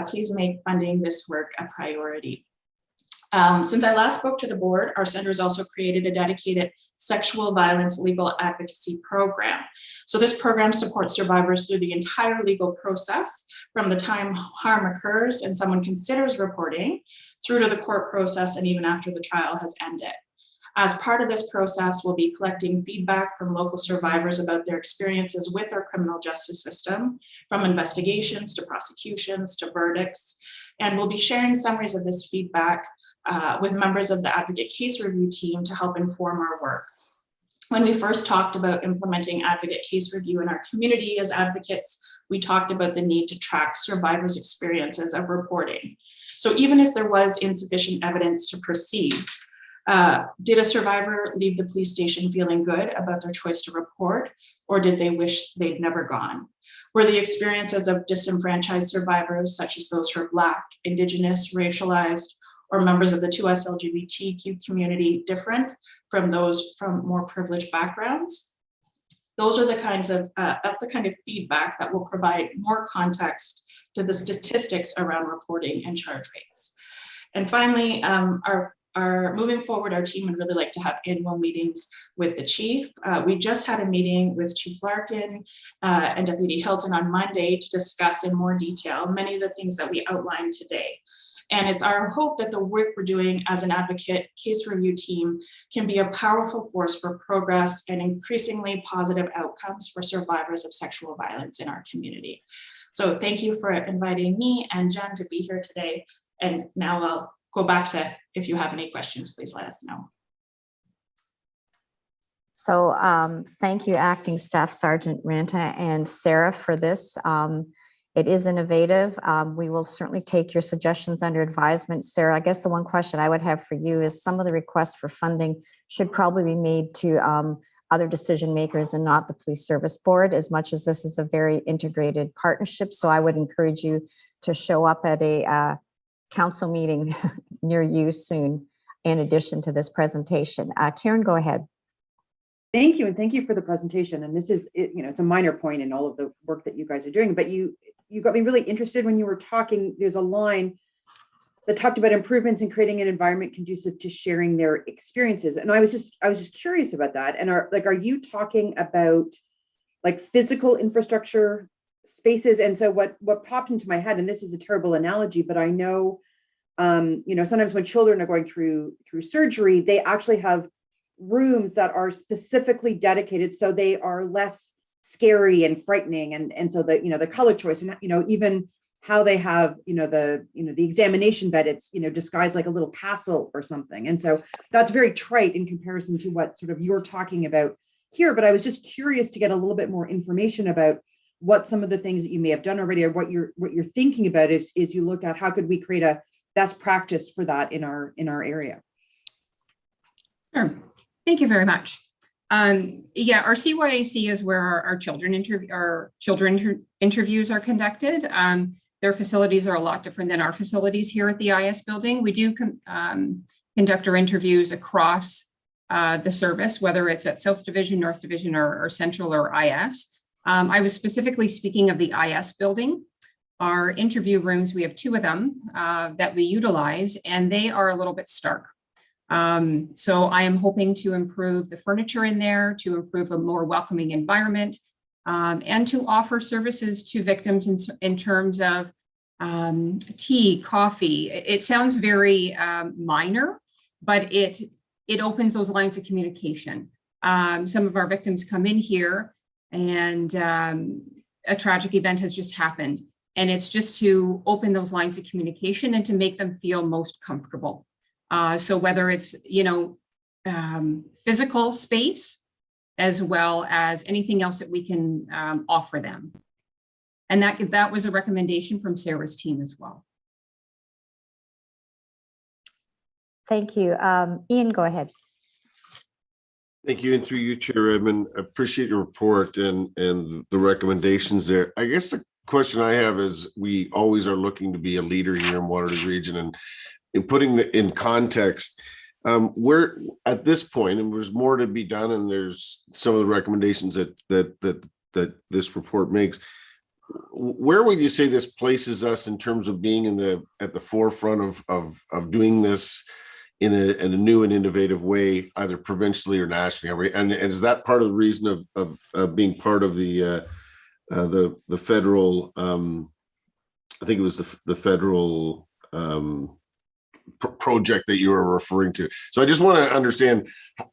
please make funding this work a priority. Since I last spoke to the board, our center has also created a dedicated sexual violence legal advocacy program. So this program supports survivors through the entire legal process, from the time harm occurs and someone considers reporting, through to the court process and even after the trial has ended. As part of this process, we'll be collecting feedback from local survivors about their experiences with our criminal justice system, from investigations to prosecutions to verdicts, and we'll be sharing summaries of this feedback with members of the advocate case review team to help inform our work. When we first talked about implementing advocate case review in our community as advocates, we talked about the need to track survivors' experiences of reporting. So even if there was insufficient evidence to proceed, did a survivor leave the police station feeling good about their choice to report, or did they wish they'd never gone? Were the experiences of disenfranchised survivors, such as those who are Black, Indigenous, racialized, or members of the 2S LGBTQ community, different from those from more privileged backgrounds? Those are the kinds of, that's the kind of feedback that will provide more context to the statistics around reporting and charge rates. And finally, moving forward, our team would really like to have annual meetings with the chief. We just had a meeting with Chief Larkin and Deputy Hilton on Monday to discuss in more detail many of the things that we outlined today. And it's our hope that the work we're doing as an advocate case review team can be a powerful force for progress and increasingly positive outcomes for survivors of sexual violence in our community. So thank you for inviting me and Jen to be here today. And now I'll go back to, if you have any questions, please let us know. So thank you, Acting Staff Sergeant Ranta and Sarah, for this. It is innovative. We will certainly take your suggestions under advisement. Sarah, I guess the one question I would have for you is some of the requests for funding should probably be made to other decision makers and not the Police Service Board, as much as this is a very integrated partnership. So I would encourage you to show up at a council meeting near you soon, in addition to this presentation. Karen, go ahead. Thank you, and thank you for the presentation. And this is, it's a minor point in all of the work that you guys are doing, but you got me really interested when you were talking. There's a line that talked about improvements in creating an environment conducive to sharing their experiences. And I was just curious about that. And are you talking about like physical infrastructure spaces? And so what popped into my head, and this is a terrible analogy, but I know, sometimes when children are going through surgery, they actually have rooms that are specifically dedicated, so they are less scary and frightening, and so that the color choice, and even how they have the examination bed, it's disguised like a little castle or something. And so that's very trite in comparison to what sort of you're talking about here. But I was just curious to get a little bit more information about what some of the things that you may have done already, or what you're thinking about is you look at how could we create a best practice for that in our area. Sure. Thank you very much. Yeah, our CYAC is where our children interviews are conducted. Their facilities are a lot different than our facilities here at the IS building. We do conduct our interviews across the service, whether it's at South Division, North Division, or Central or IS. I was specifically speaking of the IS building. Our interview rooms, we have 2 of them that we utilize, and they are a little bit stark. So I am hoping to improve the furniture in there, to improve a more welcoming environment, and to offer services to victims in terms of tea, coffee. It sounds very minor, but it opens those lines of communication. Some of our victims come in here and a tragic event has just happened. And it's just to open those lines of communication and to make them feel most comfortable. So whether it's, physical space, as well as anything else that we can offer them. And that was a recommendation from Sarah's team as well. Thank you. Ian, go ahead. Thank you. And through you, Chair Redmond, I appreciate your report and the recommendations there. I guess the question I have is, we always are looking to be a leader here in Waterloo region, and in putting in context, where at this point, and there's more to be done, and there's some of the recommendations that this report makes. Where would you say this places us in terms of being at the forefront of doing this in a new and innovative way, either provincially or nationally? And is that part of the reason of being part of the federal? I think it was the federal project that you were referring to. So I just want to understand,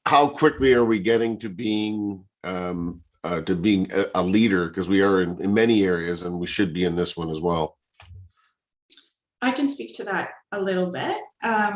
how quickly are we getting to being a leader, because we are in many areas, and we should be in this one as well. I can speak to that a little bit.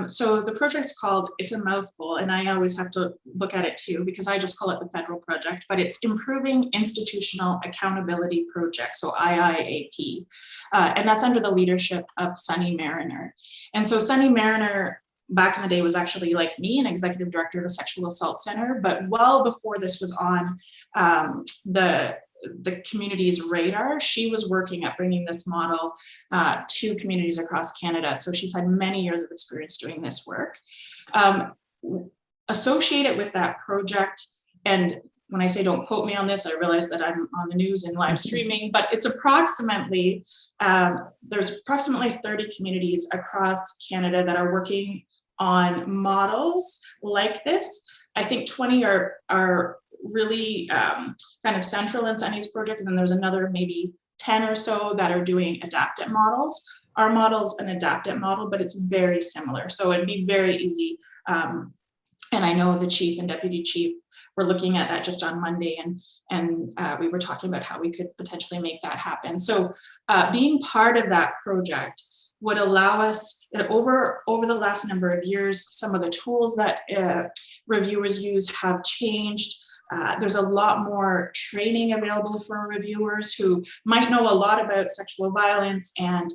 So the project's called, it's a mouthful, and I always have to look at it too, because I just call it the federal project, but it's Improving Institutional Accountability Project, so IIAP. And that's under the leadership of Sunny Mariner. And so Sunny Mariner, back in the day, was actually, like me, an executive director of a sexual assault center, but well before this was on the community's radar, she was working at bringing this model to communities across Canada. So she's had many years of experience doing this work. Associated with that project, and when I say don't quote me on this, I realize that I'm on the news and live streaming, but it's approximately, there's approximately 30 communities across Canada that are working on models like this. I think 20 are really kind of central in Sunny's project, and then there's another maybe 10 or so that are doing adapted models. Our model's an adapted model, but it's very similar, so it'd be very easy. And I know the chief and deputy chief were looking at that just on Monday, and we were talking about how we could potentially make that happen. So being part of that project would allow us, over the last number of years, some of the tools that reviewers use have changed. There's a lot more training available for reviewers who might know a lot about sexual violence and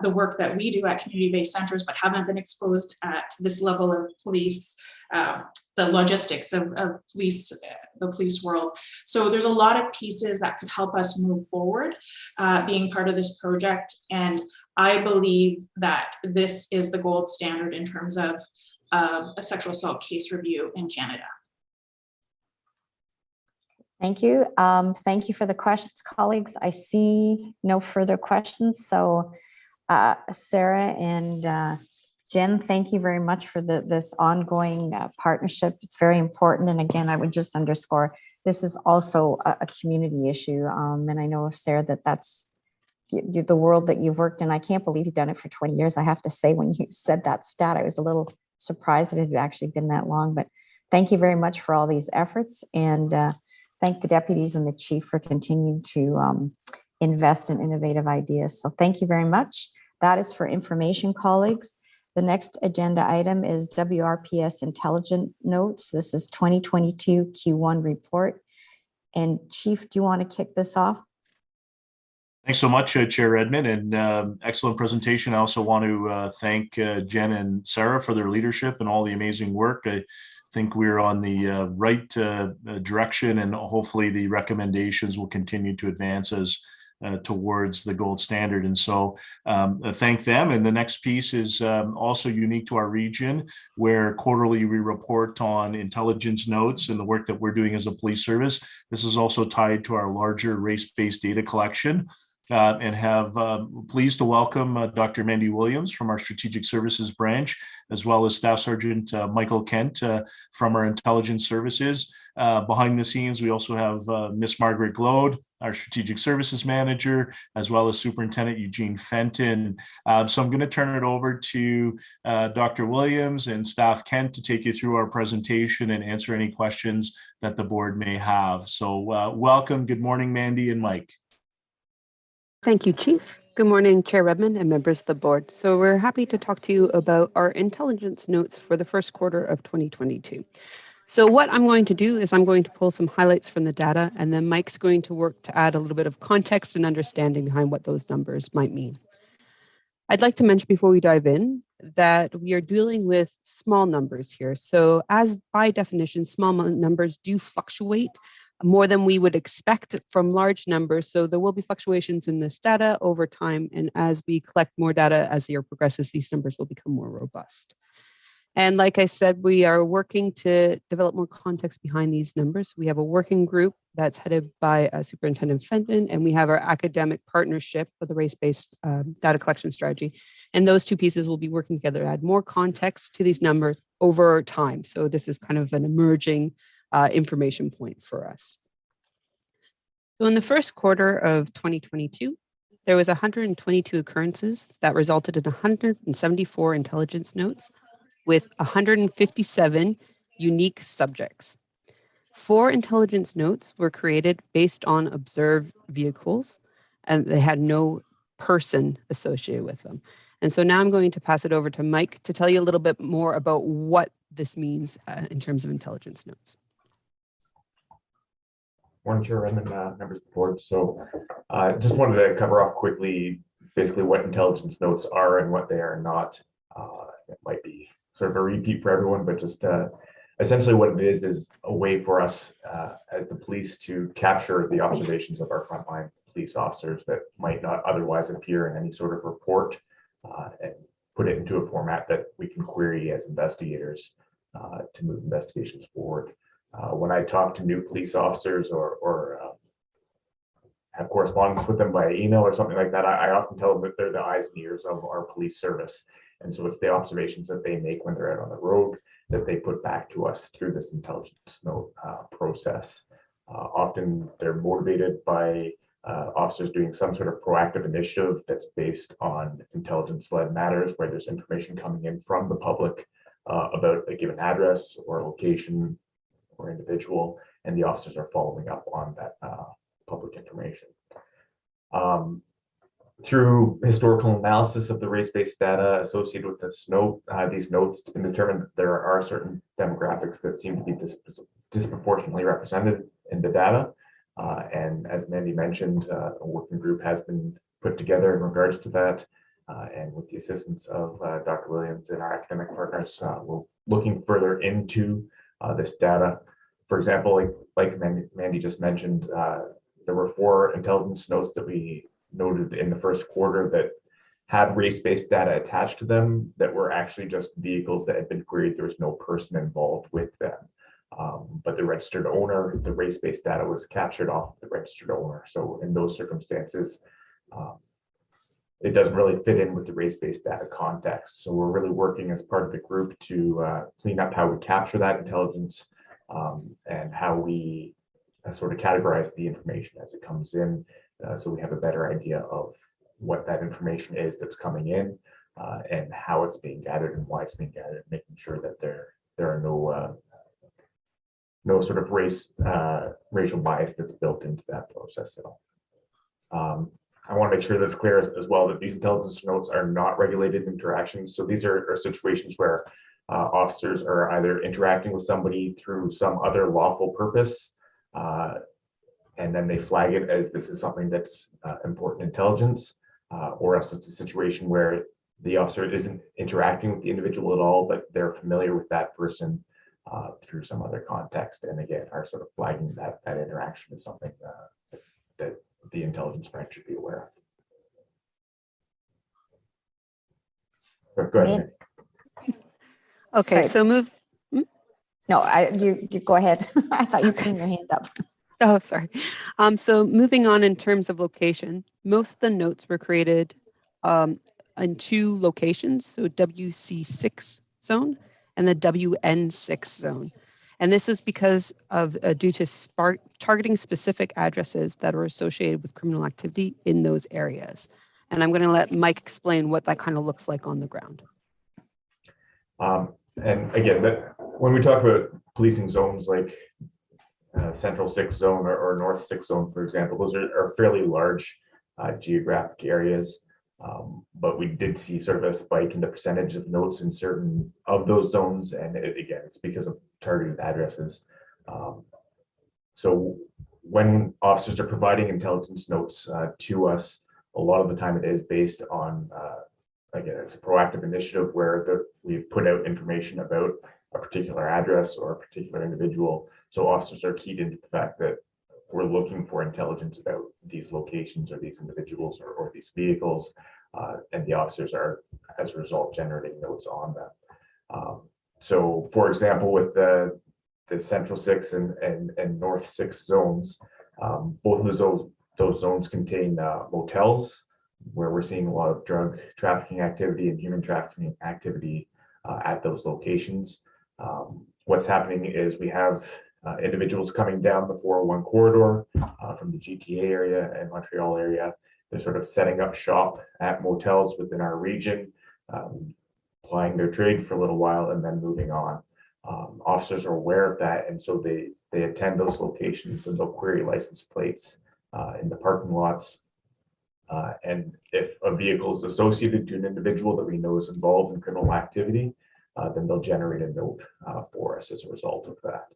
the work that we do at community-based centers, but haven't been exposed at this level of police, the logistics of police, the police world. So there's a lot of pieces that could help us move forward being part of this project. And I believe that this is the gold standard in terms of a sexual assault case review in Canada. Thank you. Thank you for the questions, colleagues. I see no further questions. So Sarah and Jen, thank you very much for this ongoing partnership. It's very important. And again, I would just underscore, this is also a community issue. And I know, Sarah, that's the world that you've worked in. I can't believe you've done it for 20 years. I have to say, when you said that stat, I was a little surprised that it had actually been that long. But thank you very much for all these efforts. And thank the deputies and the chief for continuing to invest in innovative ideas. So thank you very much. That is for information, colleagues. The next agenda item is WRPS Intelligent Notes. This is 2022 Q1 report. And Chief, do you want to kick this off? Thanks so much, Chair Redmond, and excellent presentation. I also want to thank Jen and Sarah for their leadership and all the amazing work. I think we're on the right direction, and hopefully the recommendations will continue to advance us towards the gold standard. And so thank them. And the next piece is also unique to our region, where quarterly we report on intelligence notes and the work that we're doing as a police service. This is also tied to our larger race-based data collection. And have pleased to welcome Dr. Mandy Williams from our Strategic Services branch, as well as Staff Sergeant Michael Kent from our Intelligence Services. Behind the scenes, we also have Miss Margaret Glode, our Strategic Services Manager, as well as Superintendent Eugene Fenton. So I'm going to turn it over to Dr. Williams and Staff Kent to take you through our presentation and answer any questions that the board may have. So welcome. Good morning, Mandy and Mike. Thank you, Chief. Good morning, Chair Redmond and members of the board. So we're happy to talk to you about our intelligence notes for the first quarter of 2022. So what I'm going to do is I'm going to pull some highlights from the data, and then Mike's going to work to add a little bit of context and understanding behind what those numbers might mean. I'd like to mention before we dive in that we are dealing with small numbers here. So as by definition, small numbers do fluctuate more than we would expect from large numbers. So there will be fluctuations in this data over time. And as we collect more data as the year progresses, these numbers will become more robust. And like I said, we are working to develop more context behind these numbers. We have a working group that's headed by Superintendent Fenton, and we have our academic partnership with the race-based data collection strategy. And those two pieces will be working together to add more context to these numbers over time. So this is kind of an emerging information point for us. So in the first quarter of 2022, there was 122 occurrences that resulted in 174 intelligence notes with 157 unique subjects. 4 intelligence notes were created based on observed vehicles, and they had no person associated with them. And so now I'm going to pass it over to Mike to tell you a little bit more about what this means in terms of intelligence notes. Morning, Chair Redmond, members of the board. So I just wanted to cover off quickly basically what intelligence notes are and what they are not. It might be sort of a repeat for everyone, but just essentially what it is a way for us as the police to capture the observations of our frontline police officers that might not otherwise appear in any sort of report and put it into a format that we can query as investigators to move investigations forward. When I talk to new police officers or have correspondence with them by email or something like that, I often tell them that they're the eyes and ears of our police service. And so it's the observations that they make when they're out on the road that they put back to us through this intelligence note process. Often they're motivated by officers doing some sort of proactive initiative that's based on intelligence-led matters where there's information coming in from the public about a given address or location or individual, and the officers are following up on that public information. Through historical analysis of the race-based data associated with this note, these notes, it's been determined that there are certain demographics that seem to be disproportionately represented in the data. And as Mandy mentioned, a working group has been put together in regards to that. And with the assistance of Dr. Williams and our academic partners, we're looking further into this data. For example, like Mandy just mentioned, there were 4 intelligence notes that we noted in the first quarter that had race-based data attached to them that were actually just vehicles that had been queried. There was no person involved with them. But the registered owner, the race-based data was captured off of the registered owner. So in those circumstances, it doesn't really fit in with the race-based data context. So we're really working as part of the group to clean up how we capture that intelligence and how we sort of categorize the information as it comes in, so we have a better idea of what that information is that's coming in and how it's being gathered and why it's being gathered, making sure that there are no sort of racial bias that's built into that process at all. I want to make sure that's clear as well that these intelligence notes are not regulated interactions. So these are situations where officers are either interacting with somebody through some other lawful purpose, and then they flag it as this is something that's important intelligence, or else it's a situation where the officer isn't interacting with the individual at all, but they're familiar with that person through some other context, and again are sort of flagging that interaction is something that the intelligence branch should be aware of. Go ahead. Okay, Sorry. so move. No, you go ahead. I thought you put your hand up. Oh, sorry. So moving on in terms of location, most of the notes were created in 2 locations, so WC6 zone and the WN6 zone. And this is because of due to targeting specific addresses that are associated with criminal activity in those areas. And I'm going to let Mike explain what that kind of looks like on the ground. And again, when we talk about policing zones like Central 6 Zone or North 6 Zone, for example, those are fairly large geographic areas. But we did see sort of a spike in the percentage of notes in certain of those zones. And again, it's because of targeted addresses. So when officers are providing intelligence notes to us, a lot of the time it is based on, again, it's a proactive initiative where we've put out information about a particular address or a particular individual. So officers are keyed into the fact that we're looking for intelligence about these locations or these individuals or these vehicles, and the officers are, as a result, generating notes on them. So, for example, with the Central 6 and North 6 zones, both of those zones contain motels where we're seeing a lot of drug trafficking activity and human trafficking activity at those locations. What's happening is we have individuals coming down the 401 corridor from the GTA area and Montreal area. They're sort of setting up shop at motels within our region, plying their trade for a little while and then moving on. Officers are aware of that, and so they attend those locations and they'll query license plates in the parking lots. And if a vehicle is associated to an individual that we know is involved in criminal activity, then they'll generate a note for us as a result of that.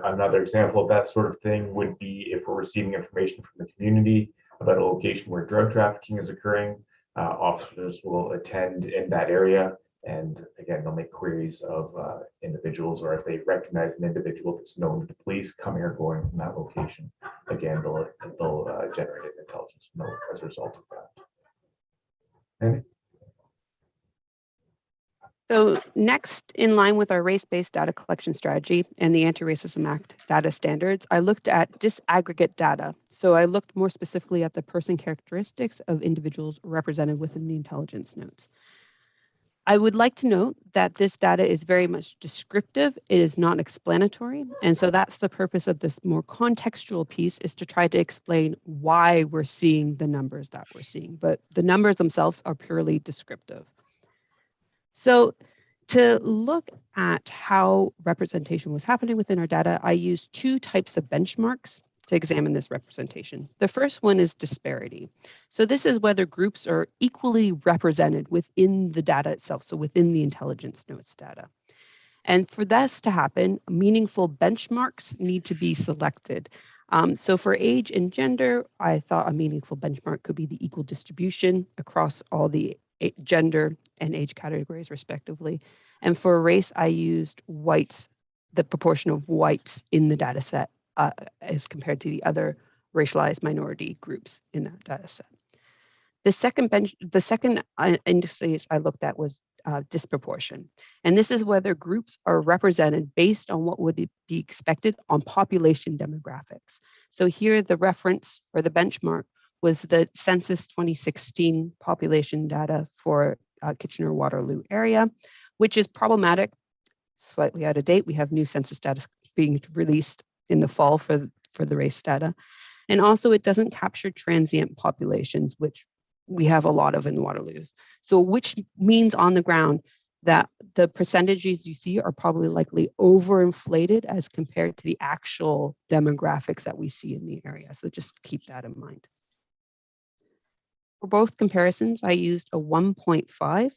Another example of that sort of thing would be if we're receiving information from the community about a location where drug trafficking is occurring, officers will attend in that area. And again, they'll make queries of individuals, or if they recognize an individual that's known to the police coming or going from that location, again, they'll generate an intelligence note as a result of that. Andy? So next, in line with our race-based data collection strategy and the Anti-Racism Act data standards, I looked at disaggregate data. So I looked more specifically at the person characteristics of individuals represented within the intelligence notes. I would like to note that this data is very much descriptive. It is not explanatory. And so that's the purpose of this more contextual piece, is to try to explain why we're seeing the numbers that we're seeing. But the numbers themselves are purely descriptive. So to look at how representation was happening within our data, I used 2 types of benchmarks to examine this representation. The first one is disparity. So this is whether groups are equally represented within the data itself, so within the intelligence notes data. And for this to happen, meaningful benchmarks need to be selected. So for age and gender, I thought a meaningful benchmark could be the equal distribution across all the gender and age categories respectively. And for race, I used whites, the proportion of whites in the data set as compared to the other racialized minority groups in that data set. The second indices I looked at was disproportion. And this is whether groups are represented based on what would be expected on population demographics. So here the reference or the benchmark was the Census 2016 population data for Kitchener-Waterloo area, which is problematic, slightly out of date. We have new census data being released in the fall for the race data. And also it doesn't capture transient populations, which we have a lot of in Waterloo. So which means on the ground that the percentages you see are probably likely overinflated as compared to the actual demographics that we see in the area. So just keep that in mind. For both comparisons, I used a 1.5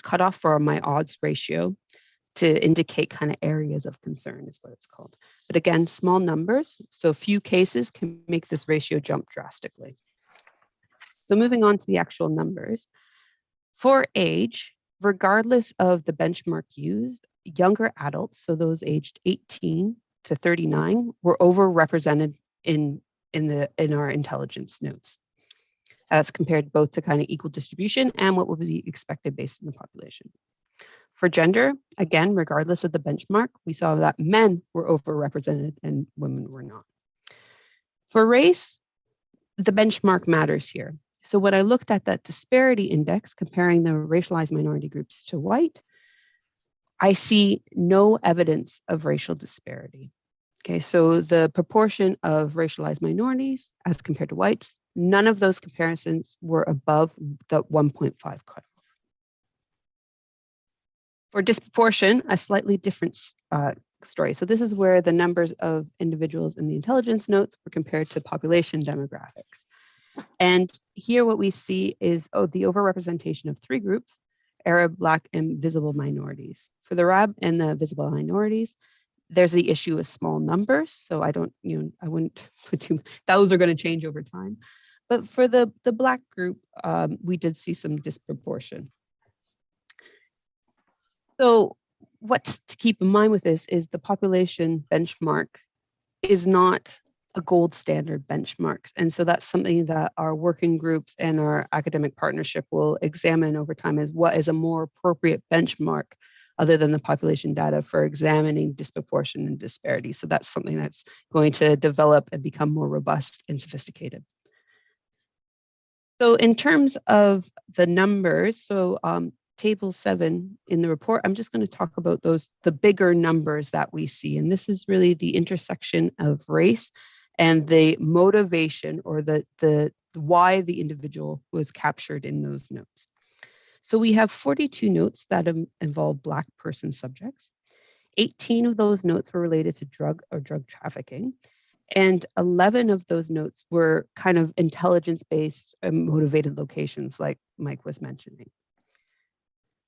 cutoff for my odds ratio to indicate kind of areas of concern is what it's called. But again, small numbers, so few cases can make this ratio jump drastically. So moving on to the actual numbers. For age, regardless of the benchmark used, younger adults, so those aged 18 to 39, were overrepresented in our intelligence notes. That's compared both to kind of equal distribution and what would be expected based on the population. For gender, again, regardless of the benchmark, we saw that men were overrepresented and women were not. For race, the benchmark matters here. So when I looked at that disparity index, comparing the racialized minority groups to white, I see no evidence of racial disparity. Okay, so the proportion of racialized minorities as compared to whites, none of those comparisons were above the 1.5 cutoff. For disproportion, a slightly different story. So this is where the numbers of individuals in the intelligence notes were compared to population demographics. And here what we see is the overrepresentation of three groups: Arab, Black, and visible minorities. For the Arab and the visible minorities, there's the issue of small numbers. So I wouldn't put too, those are going to change over time. But for the Black group, we did see some disproportion. So what to keep in mind with this is the population benchmark is not a gold standard benchmark. And so that's something that our working groups and our academic partnership will examine over time, is what is a more appropriate benchmark other than the population data for examining disproportion and disparity. So that's something that's going to develop and become more robust and sophisticated. So in terms of the numbers, so table 7 in the report, I'm just going to talk about the bigger numbers that we see. And this is really the intersection of race and the motivation, or the why the individual was captured in those notes. So we have 42 notes that involve Black person subjects. 18 of those notes were related to drug or drug trafficking. And 11 of those notes were kind of intelligence-based and motivated locations, like Mike was mentioning.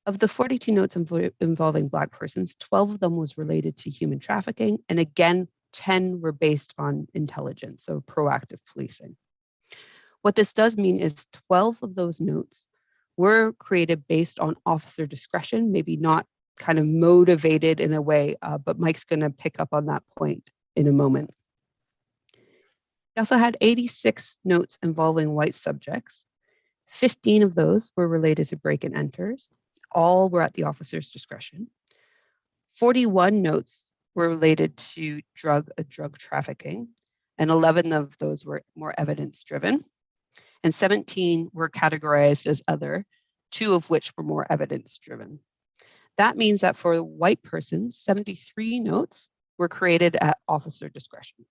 Of the 42 notes involving Black persons, 12 of them was related to human trafficking. And again, 10 were based on intelligence, so proactive policing. What this does mean is 12 of those notes were created based on officer discretion, maybe not kind of motivated in a way, but Mike's going to pick up on that point in a moment. We also had 86 notes involving white subjects. 15 of those were related to break and enters. All were at the officer's discretion. 41 notes were related to drug trafficking, and 11 of those were more evidence-driven. And 17 were categorized as other, 2 of which were more evidence-driven. That means that for white persons, 73 notes were created at officer discretion.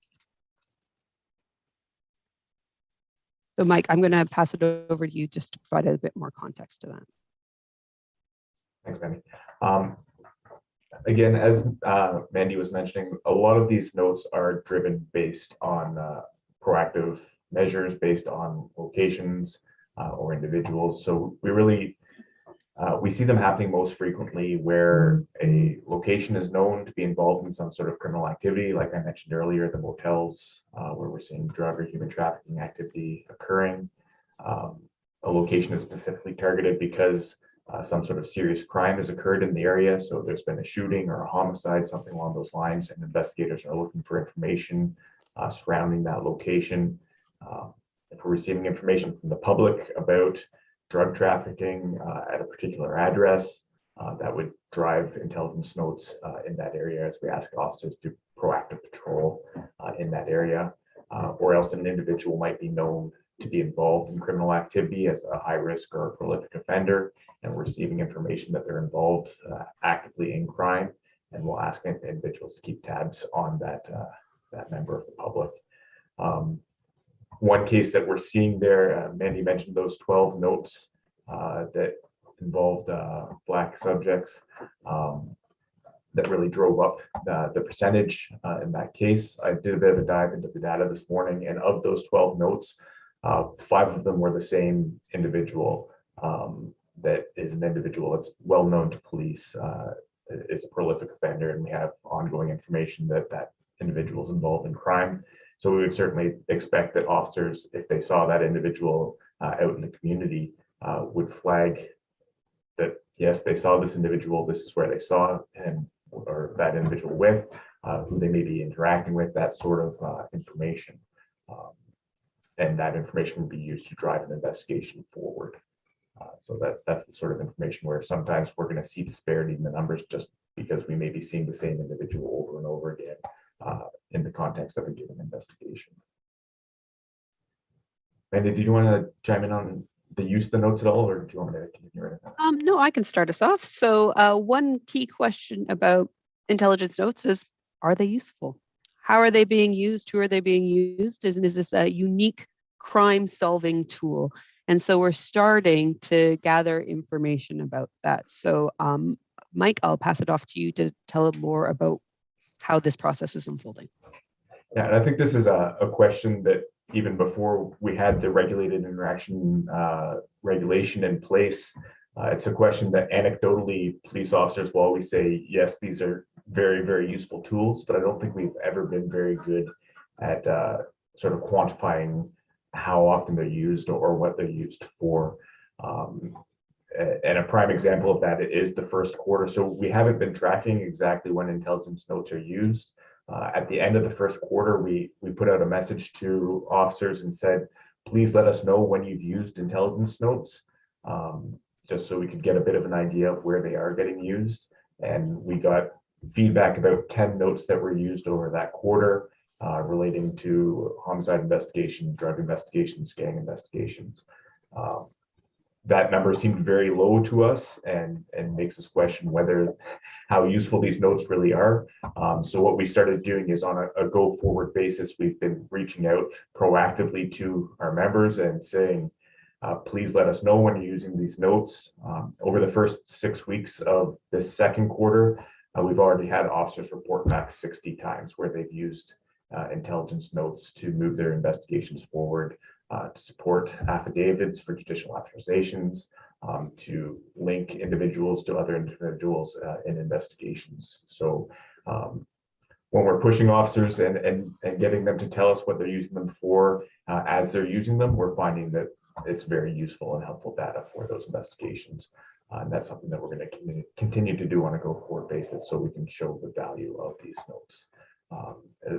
So Mike, I'm going to pass it over to you just to provide a bit more context to that. Thanks, Mandy. Again, as Mandy was mentioning, a lot of these notes are driven based on proactive measures based on locations or individuals. So we really We see them happening most frequently where a location is known to be involved in some sort of criminal activity, like I mentioned earlier, the motels, where we're seeing drug or human trafficking activity occurring. A location is specifically targeted because some sort of serious crime has occurred in the area. So there's been a shooting or a homicide, something along those lines, and investigators are looking for information surrounding that location. If we're receiving information from the public about drug trafficking at a particular address, that would drive intelligence notes in that area as we ask officers to do proactive patrol in that area, or else an individual might be known to be involved in criminal activity as a high risk or a prolific offender, and we're receiving information that they're involved actively in crime, and we'll ask individuals to keep tabs on that member of the public. One case that we're seeing there, Mandy mentioned those 12 notes that involved Black subjects that really drove up the percentage in that case. I did a bit of a dive into the data this morning, and of those 12 notes, 5 of them were the same individual. That is an individual that's well known to police, is a prolific offender, and we have ongoing information that that individual is involved in crime. So we would certainly expect that officers, if they saw that individual out in the community, would flag that, yes, they saw this individual, this is where they saw him or that individual with, who they may be interacting with, that sort of information. And that information would be used to drive an investigation forward. So that's the sort of information where sometimes we're going to see disparity in the numbers just because we may be seeing the same individual over and over again in the context of a given investigation. Mandy, do you want to chime in on the use of the notes at all, or do you want me to continue? No, I can start us off. So one key question about intelligence notes is, are they useful? How are they being used? Who are they being used? Is this a unique crime-solving tool? And so we're starting to gather information about that. So Mike, I'll pass it off to you to tell more about how this process is unfolding. Yeah, and I think this is a question that even before we had the regulated interaction regulation in place, it's a question that anecdotally police officers will always say, yes, these are very, very useful tools, but I don't think we've ever been very good at sort of quantifying how often they're used or what they're used for. And a prime example of that is the first quarter. So we haven't been tracking exactly when intelligence notes are used. At the end of the first quarter, we put out a message to officers and said, please let us know when you've used intelligence notes, just so we could get a bit of an idea of where they are getting used. And we got feedback about 10 notes that were used over that quarter relating to homicide investigation, drug investigations, gang investigations. That number seemed very low to us and makes us question how useful these notes really are. So what we started doing is on a go forward basis, we've been reaching out proactively to our members and saying, please let us know when you're using these notes. Over the first 6 weeks of this second quarter, we've already had officers report back 60 times where they've used intelligence notes to move their investigations forward, to support affidavits for judicial authorizations, to link individuals to other individuals in investigations. So when we're pushing officers and getting them to tell us what they're using them for as they're using them, we're finding that it's very useful and helpful data for those investigations. And that's something that we're going to continue to do on a go-forward basis so we can show the value of these notes.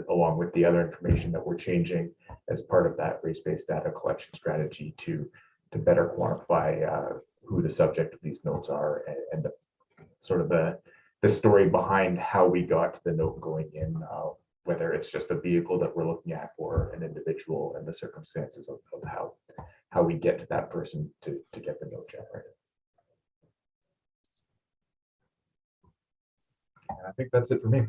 Along with the other information that we're changing as part of that race-based data collection strategy to better quantify who the subject of these notes are and the sort of the story behind how we got to the note going in, whether it's just a vehicle that we're looking at or an individual and the circumstances of how we get to that person to get the note generated. And I think that's it for me.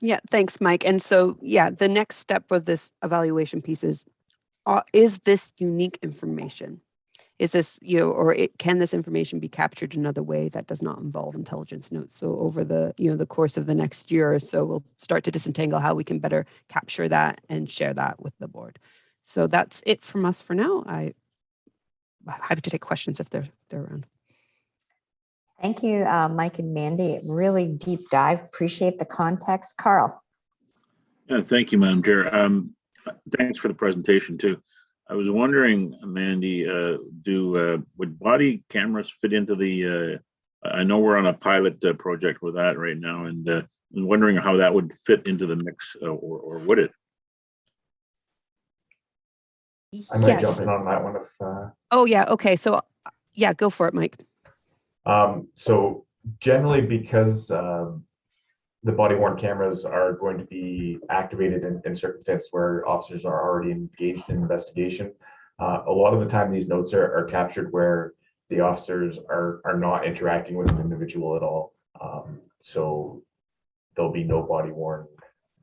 Yeah, thanks, Mike. And so, yeah, the next step of this evaluation piece is this unique information? Is this, can this information be captured another way that does not involve intelligence notes? So over the course of the next year or so, we'll start to disentangle how we can better capture that and share that with the board. So that's it from us for now. I'm happy to take questions if they're around. Thank you, Mike and Mandy. Really deep dive. Appreciate the context. Carl. Thank you, Madam Chair. Thanks for the presentation too. I was wondering, Mandy, would body cameras fit into the? I know we're on a pilot project with that right now, and I'm wondering how that would fit into the mix, or would it? I might jump in on that one if. Oh yeah. Okay. So yeah, go for it, Mike. So generally, because the body worn cameras are going to be activated in circumstances where officers are already engaged in investigation, a lot of the time these notes are captured where the officers are not interacting with an individual at all. So there'll be no body worn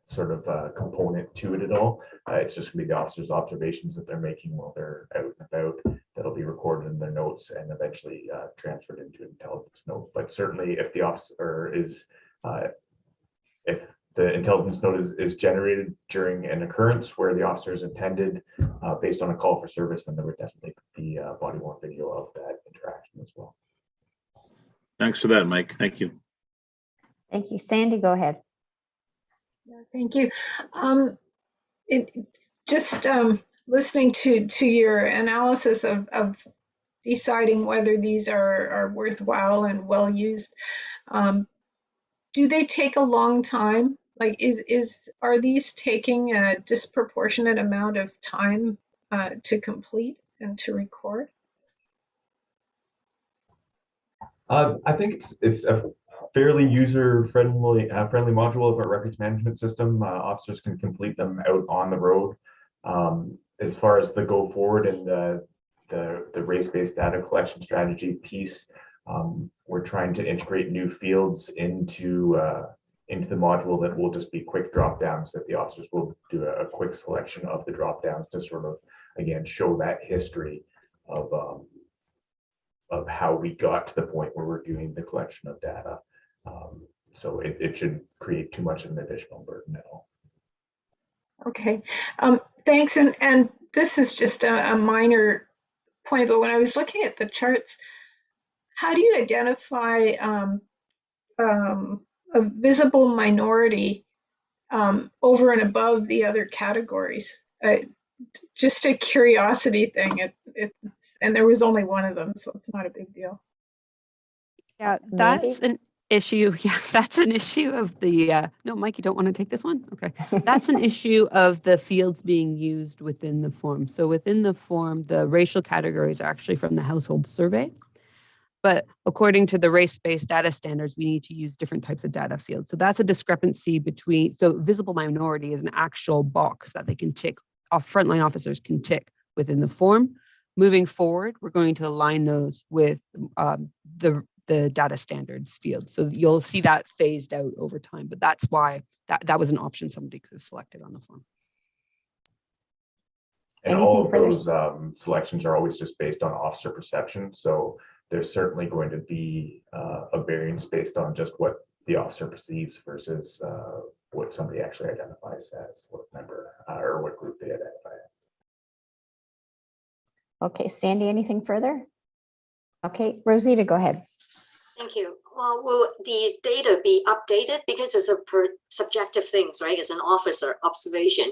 sort of component to it at all. It's just gonna be the officer's observations that they're making while they're out and about that'll be recorded in their notes and eventually transferred into an intelligence note. But certainly if the officer is, if the intelligence note is generated during an occurrence where the officer is intended based on a call for service, then there would definitely be body worn video of that interaction as well. Thanks for that, Mike. Thank you. Thank you. Sandy, go ahead. Thank you. Listening to your analysis of deciding whether these are worthwhile and well used, do they take a long time? Like, are these taking a disproportionate amount of time to complete and to record? I think it's a fairly user-friendly module of our records management system. Officers can complete them out on the road. As far as the go forward and the race-based data collection strategy piece, we're trying to integrate new fields into the module that will just be quick drop downs that the officers will do a quick selection of the drop downs to sort of, again, show that history of how we got to the point where we're doing the collection of data. So it shouldn't create too much of an additional burden at all. Okay, thanks. And this is just a minor point, but when I was looking at the charts, how do you identify a visible minority over and above the other categories? Just a curiosity thing. And there was only one of them, so it's not a big deal. Yeah, that's an issue. Yeah, that's an issue of the, no, Mike, you don't want to take this one? Okay. That's an issue of the fields being used within the form. So within the form, the racial categories are actually from the household survey. But according to the race-based data standards, we need to use different types of data fields. So that's a discrepancy between, so visible minority is an actual box that they can tick, frontline officers can tick within the form. Moving forward, we're going to align those with the data standards field. So you'll see that phased out over time, but that's why that was an option somebody could have selected on the form. And all of those selections are always just based on officer perception. So there's certainly going to be a variance based on just what the officer perceives versus what somebody actually identifies as, what member or what group they identify as. Okay, Sandy, anything further? Okay, Rosita, go ahead. Thank you. Well, will the data be updated? Because it's a subjective thing, right? It's an officer observation.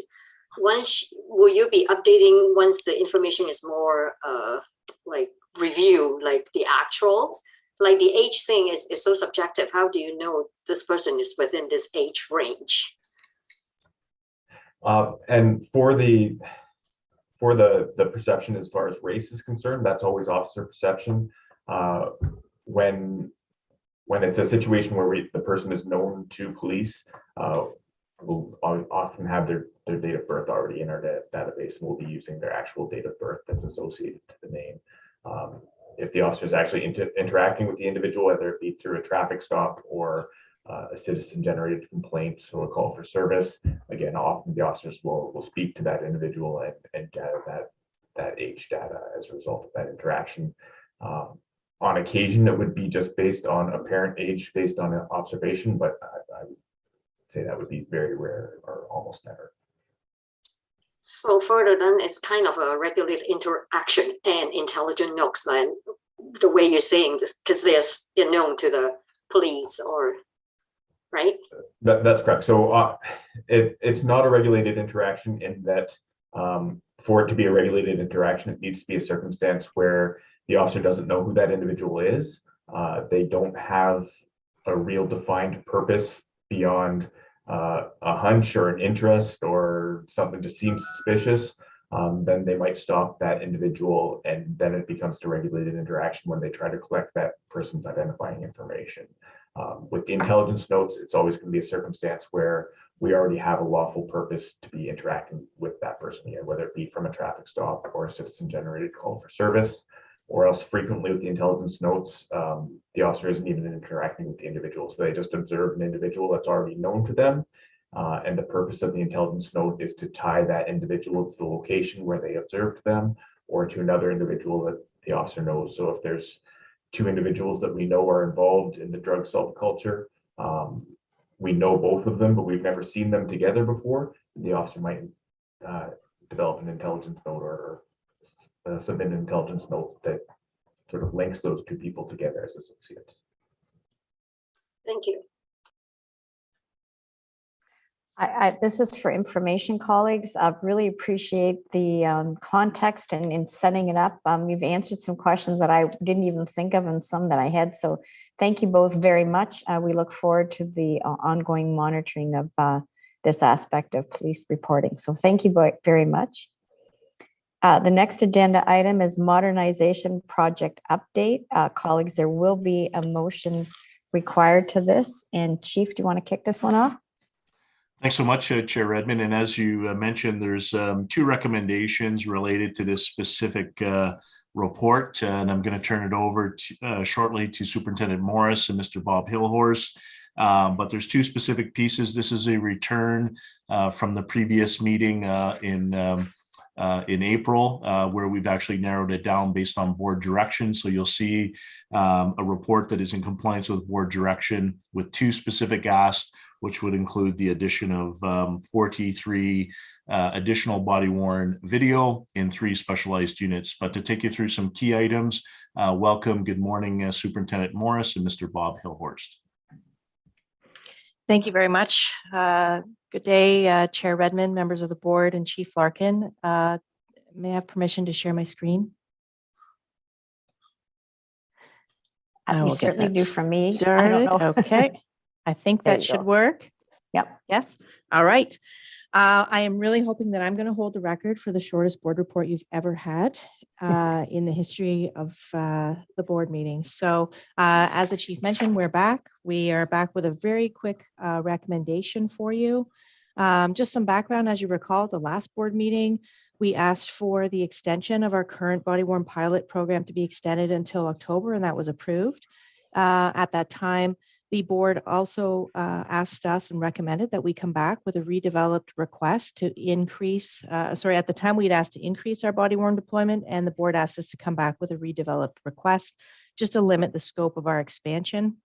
Will you be updating once the information is more like review, like the actuals? Like the age thing is so subjective. How do you know this person is within this age range? And for the perception as far as race is concerned, that's always officer perception. When it's a situation where the person is known to police, we'll often have their date of birth already in our database, and we'll be using their actual date of birth that's associated to the name. If the officer is actually interacting with the individual, whether it be through a traffic stop or a citizen-generated complaint or a call for service, again, often the officers will speak to that individual and gather that age data as a result of that interaction. On occasion, it would be just based on apparent age, based on an observation, but I would say that would be very rare or almost never. So further then, it's kind of a regulated interaction and intelligent notes then the way you're saying this, because they're known to the police, or right? That's correct. So it's not a regulated interaction in that for it to be a regulated interaction, it needs to be a circumstance where the officer doesn't know who that individual is. They don't have a real defined purpose beyond a hunch or an interest or something just seems suspicious. Then they might stop that individual, and then it becomes a regulated interaction when they try to collect that person's identifying information. With the intelligence notes, it's always going to be a circumstance where we already have a lawful purpose to be interacting with that person, whether it be from a traffic stop or a citizen-generated call for service, or else frequently with the intelligence notes, the officer isn't even interacting with the individual. So they just observe an individual that's already known to them. And the purpose of the intelligence note is to tie that individual to the location where they observed them, or to another individual that the officer knows. So if there's two individuals that we know are involved in the drug subculture, we know both of them, but we've never seen them together before, the officer might develop an intelligence note or submit an intelligence note that sort of links those two people together as associates. Thank you. This is for information, colleagues. I really appreciate the context and in setting it up. You've answered some questions that I didn't even think of and some that I had. So thank you both very much. We look forward to the ongoing monitoring of this aspect of police reporting. So thank you very much. The next agenda item is Modernization Project update. Colleagues, there will be a motion required to this. And Chief, do you want to kick this one off? Thanks so much, Chair Redmond. And as you mentioned, there's two recommendations related to this specific report, and I'm going to turn it over shortly to Superintendent Morris and Mr. Bob Hillhorst. But there's two specific pieces. This is a return from the previous meeting in April, where we've actually narrowed it down based on board direction. So you'll see a report that is in compliance with board direction with two specific asks, which would include the addition of 43 additional body-worn video in 3 specialized units. But to take you through some key items, welcome, good morning, Superintendent Morris and Mr. Bob Hillhorst. Thank you very much. Good day, Chair Redmond, members of the board, and Chief Larkin. May I have permission to share my screen? You certainly do for me. Started. I don't know. Okay. I think that should work. Yep. Yes. All right. I am really hoping that I'm going to hold the record for the shortest board report you've ever had in the history of the board meetings. So as the chief mentioned, we're back. We are back with a very quick recommendation for you. Just some background, as you recall, the last board meeting, we asked for the extension of our current body-worn pilot program to be extended until October, and that was approved. At that time, the board also asked us and recommended that we come back with a redeveloped request to increase, at the time we'd asked to increase our body-worn deployment, and the board asked us to come back with a redeveloped request just to limit the scope of our expansion.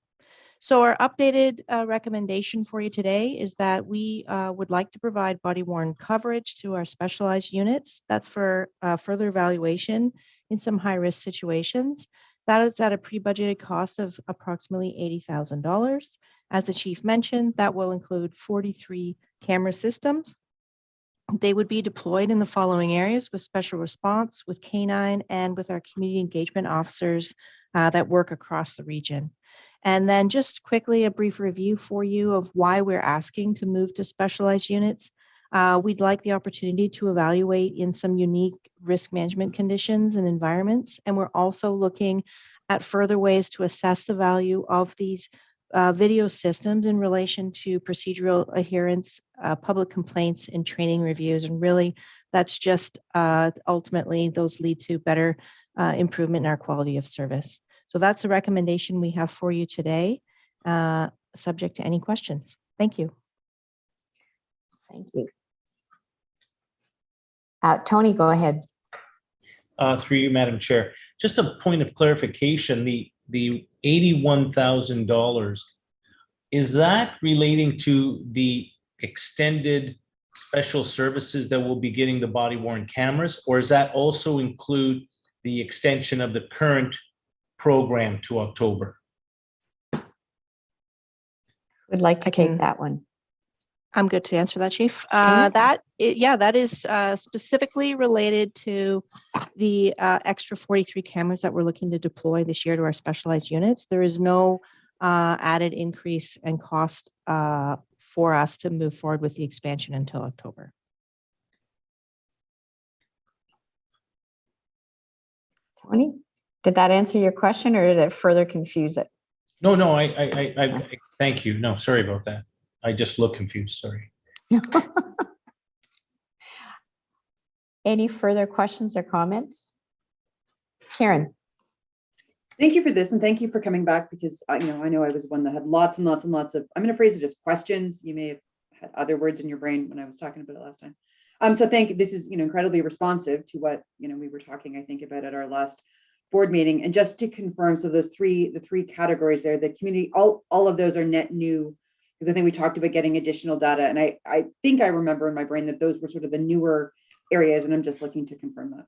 So our updated recommendation for you today is that we would like to provide body-worn coverage to our specialized units. That's for further evaluation in some high-risk situations. That is at a pre-budgeted cost of approximately $80,000. As the chief mentioned, that will include 43 camera systems. They would be deployed in the following areas: with special response, with K9, and with our community engagement officers that work across the region. And then just quickly, a brief review for you of why we're asking to move to specialized units. We'd like the opportunity to evaluate in some unique risk management conditions and environments. And we're also looking at further ways to assess the value of these video systems in relation to procedural adherence, public complaints, and training reviews. And really, that's just ultimately those lead to better improvement in our quality of service. So that's the recommendation we have for you today, subject to any questions. Thank you. Thank you. Tony, go ahead. Through you, Madam Chair. Just a point of clarification, the $81,000, is that relating to the extended special services that will be getting the body-worn cameras, or does that also include the extension of the current program to October? Would like to take that one. I'm good to answer that, Chief. Shane? That is specifically related to the extra 43 cameras that we're looking to deploy this year to our specialized units. There is no added increase in cost for us to move forward with the expansion until October. Tony, did that answer your question or did it further confuse it? No, I thank you. No, sorry about that. I just look confused, sorry. Any further questions or comments? Karen. Thank you for this, and thank you for coming back, because I know I was one that had lots and lots and lots of, I'm going to phrase it as questions. You may have had other words in your brain when I was talking about it last time. So thank you. This is incredibly responsive to what we were talking, I think, about at our last board meeting. And just to confirm, so the three categories there, the community, all of those are net new, because I think we talked about getting additional data, and I think I remember in my brain that those were sort of the newer areas, and I'm just looking to confirm that.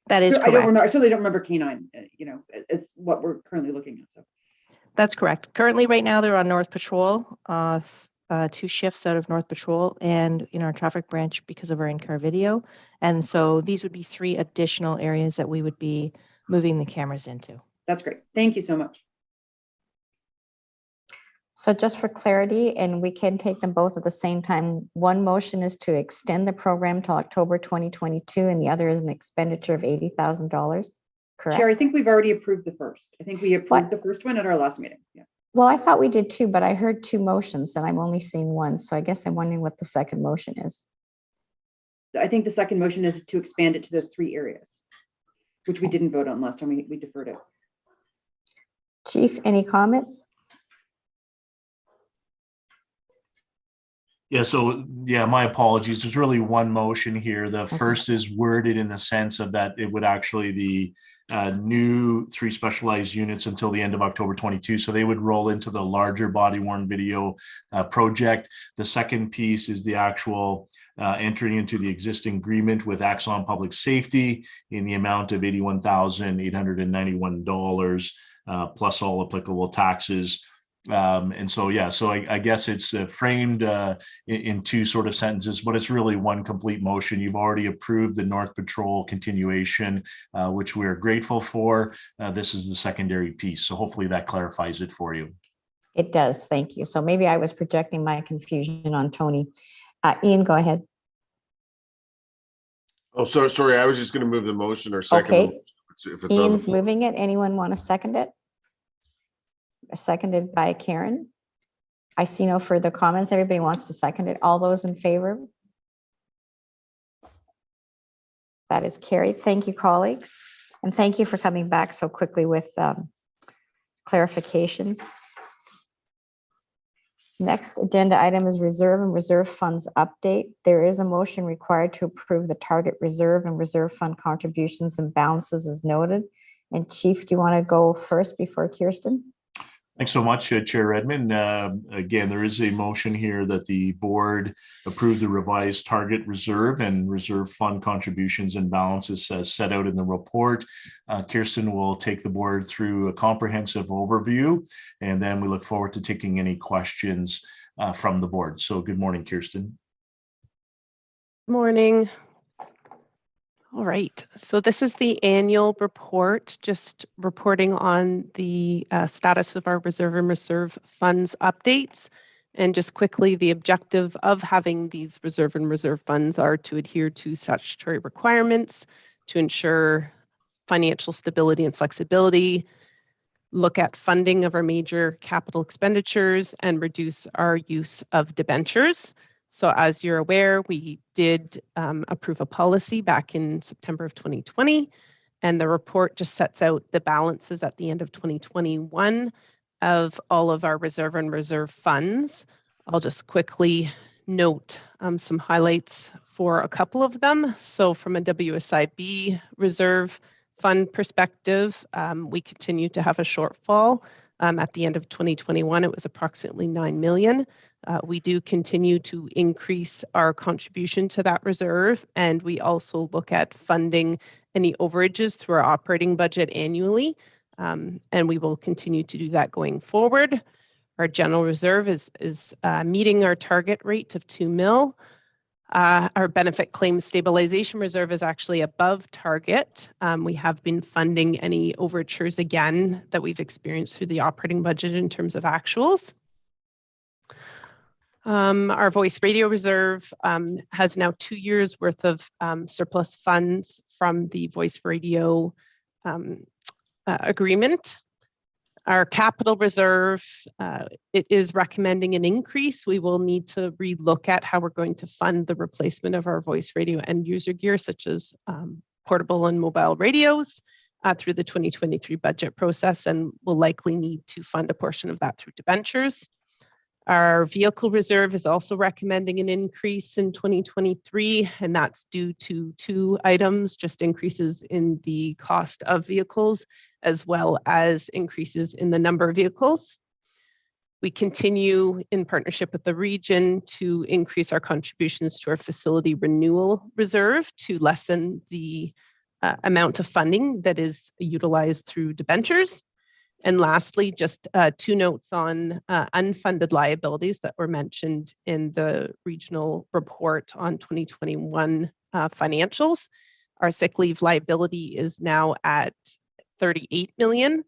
That is correct. I certainly don't remember K9, it's what we're currently looking at. So that's correct. Currently, right now, they're on North Patrol, 2 shifts out of North Patrol and in our traffic branch because of our in-car video. And so these would be 3 additional areas that we would be moving the cameras into. That's great. Thank you so much. So just for clarity, and we can take them both at the same time, one motion is to extend the program till October 2022, and the other is an expenditure of $80,000, correct? Chair, I think we've already approved the first. I think we approved the first one at our last meeting. Yeah. Well, I thought we did too, but I heard 2 motions and I'm only seeing one. So I guess I'm wondering what the second motion is. I think the second motion is to expand it to those 3 areas, which we didn't vote on last time. We deferred it. Chief, any comments? Yeah, so my apologies. There's really one motion here. The first is worded in the sense of that it would actually the new 3 specialized units until the end of October 22. So they would roll into the larger body worn video project. The second piece is the actual entering into the existing agreement with Axon Public Safety in the amount of $81,891 plus all applicable taxes. And so, I guess it's framed in 2 sort of sentences, but it's really one complete motion. You've already approved the North Patrol continuation, which we're grateful for. This is the secondary piece. So hopefully that clarifies it for you. It does. Thank you. So maybe I was projecting my confusion on Tony. Ian, go ahead. Oh, sorry. I was just going to move the motion or second. Okay. If it's Ian's moving it. Anyone want to second it? Seconded by Karen. I see no further comments. Everybody wants to second it. All those in favor? That is carried. Thank you, colleagues. And thank you for coming back so quickly with clarification. Next agenda item is reserve and reserve funds update. There is a motion required to approve the target reserve and reserve fund contributions and balances as noted. And Chief, do you want to go first before Kirsten? Thanks so much, Chair Redmond. Again, there is a motion here that the board approve the revised target reserve and reserve fund contributions and balances as set out in the report. Kirsten will take the board through a comprehensive overview, and then we look forward to taking any questions from the board. So good morning, Kirsten. Morning. All right, so this is the annual report, just reporting on the status of our reserve and reserve funds updates. And just quickly, the objective of having these reserve and reserve funds are to adhere to statutory requirements, to ensure financial stability and flexibility, look at funding of our major capital expenditures, and reduce our use of debentures. So as you're aware, we did approve a policy back in September of 2020, and the report just sets out the balances at the end of 2021 of all of our reserve and reserve funds. I'll just quickly note some highlights for a couple of them. So from a Wsib Reserve fund perspective, we continue to have a shortfall. At the end of 2021, it was approximately $9 million. We do continue to increase our contribution to that reserve, and we also look at funding any overages through our operating budget annually. and we will continue to do that going forward. Our general reserve is meeting our target rate of 2 mil. Our benefit claims stabilization reserve is actually above target. We have been funding any overtures again that we've experienced through the operating budget in terms of actuals. Our voice radio reserve has now 2 years worth of surplus funds from the voice radio agreement. Our capital reserve, it is recommending an increase. We will need to relook at how we're going to fund the replacement of our voice radio end user gear, such as portable and mobile radios through the 2023 budget process, and we'll likely need to fund a portion of that through debentures. Our vehicle reserve is also recommending an increase in 2023, and that's due to 2 items, just increases in the cost of vehicles, as well as increases in the number of vehicles. We continue in partnership with the region to increase our contributions to our facility renewal reserve to lessen the amount of funding that is utilized through debentures. And lastly, just 2 notes on unfunded liabilities that were mentioned in the regional report on 2021 financials. Our sick leave liability is now at 38 million.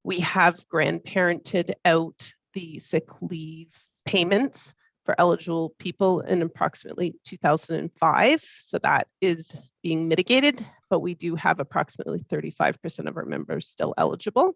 We have grandparented out the sick leave payments for eligible people in approximately 2005. So that is being mitigated, but we do have approximately 35% of our members still eligible.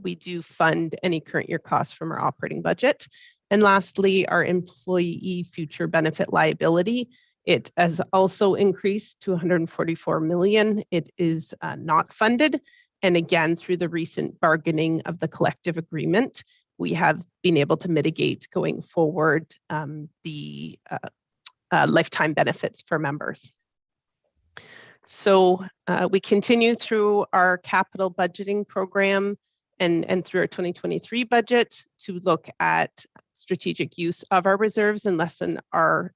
We do fund any current year costs from our operating budget. And lastly, our employee future benefit liability. It has also increased to 144 million. It is not funded. And again, through the recent bargaining of the collective agreement, we have been able to mitigate going forward the lifetime benefits for members. So we continue through our capital budgeting program and through our 2023 budget to look at strategic use of our reserves and lessen our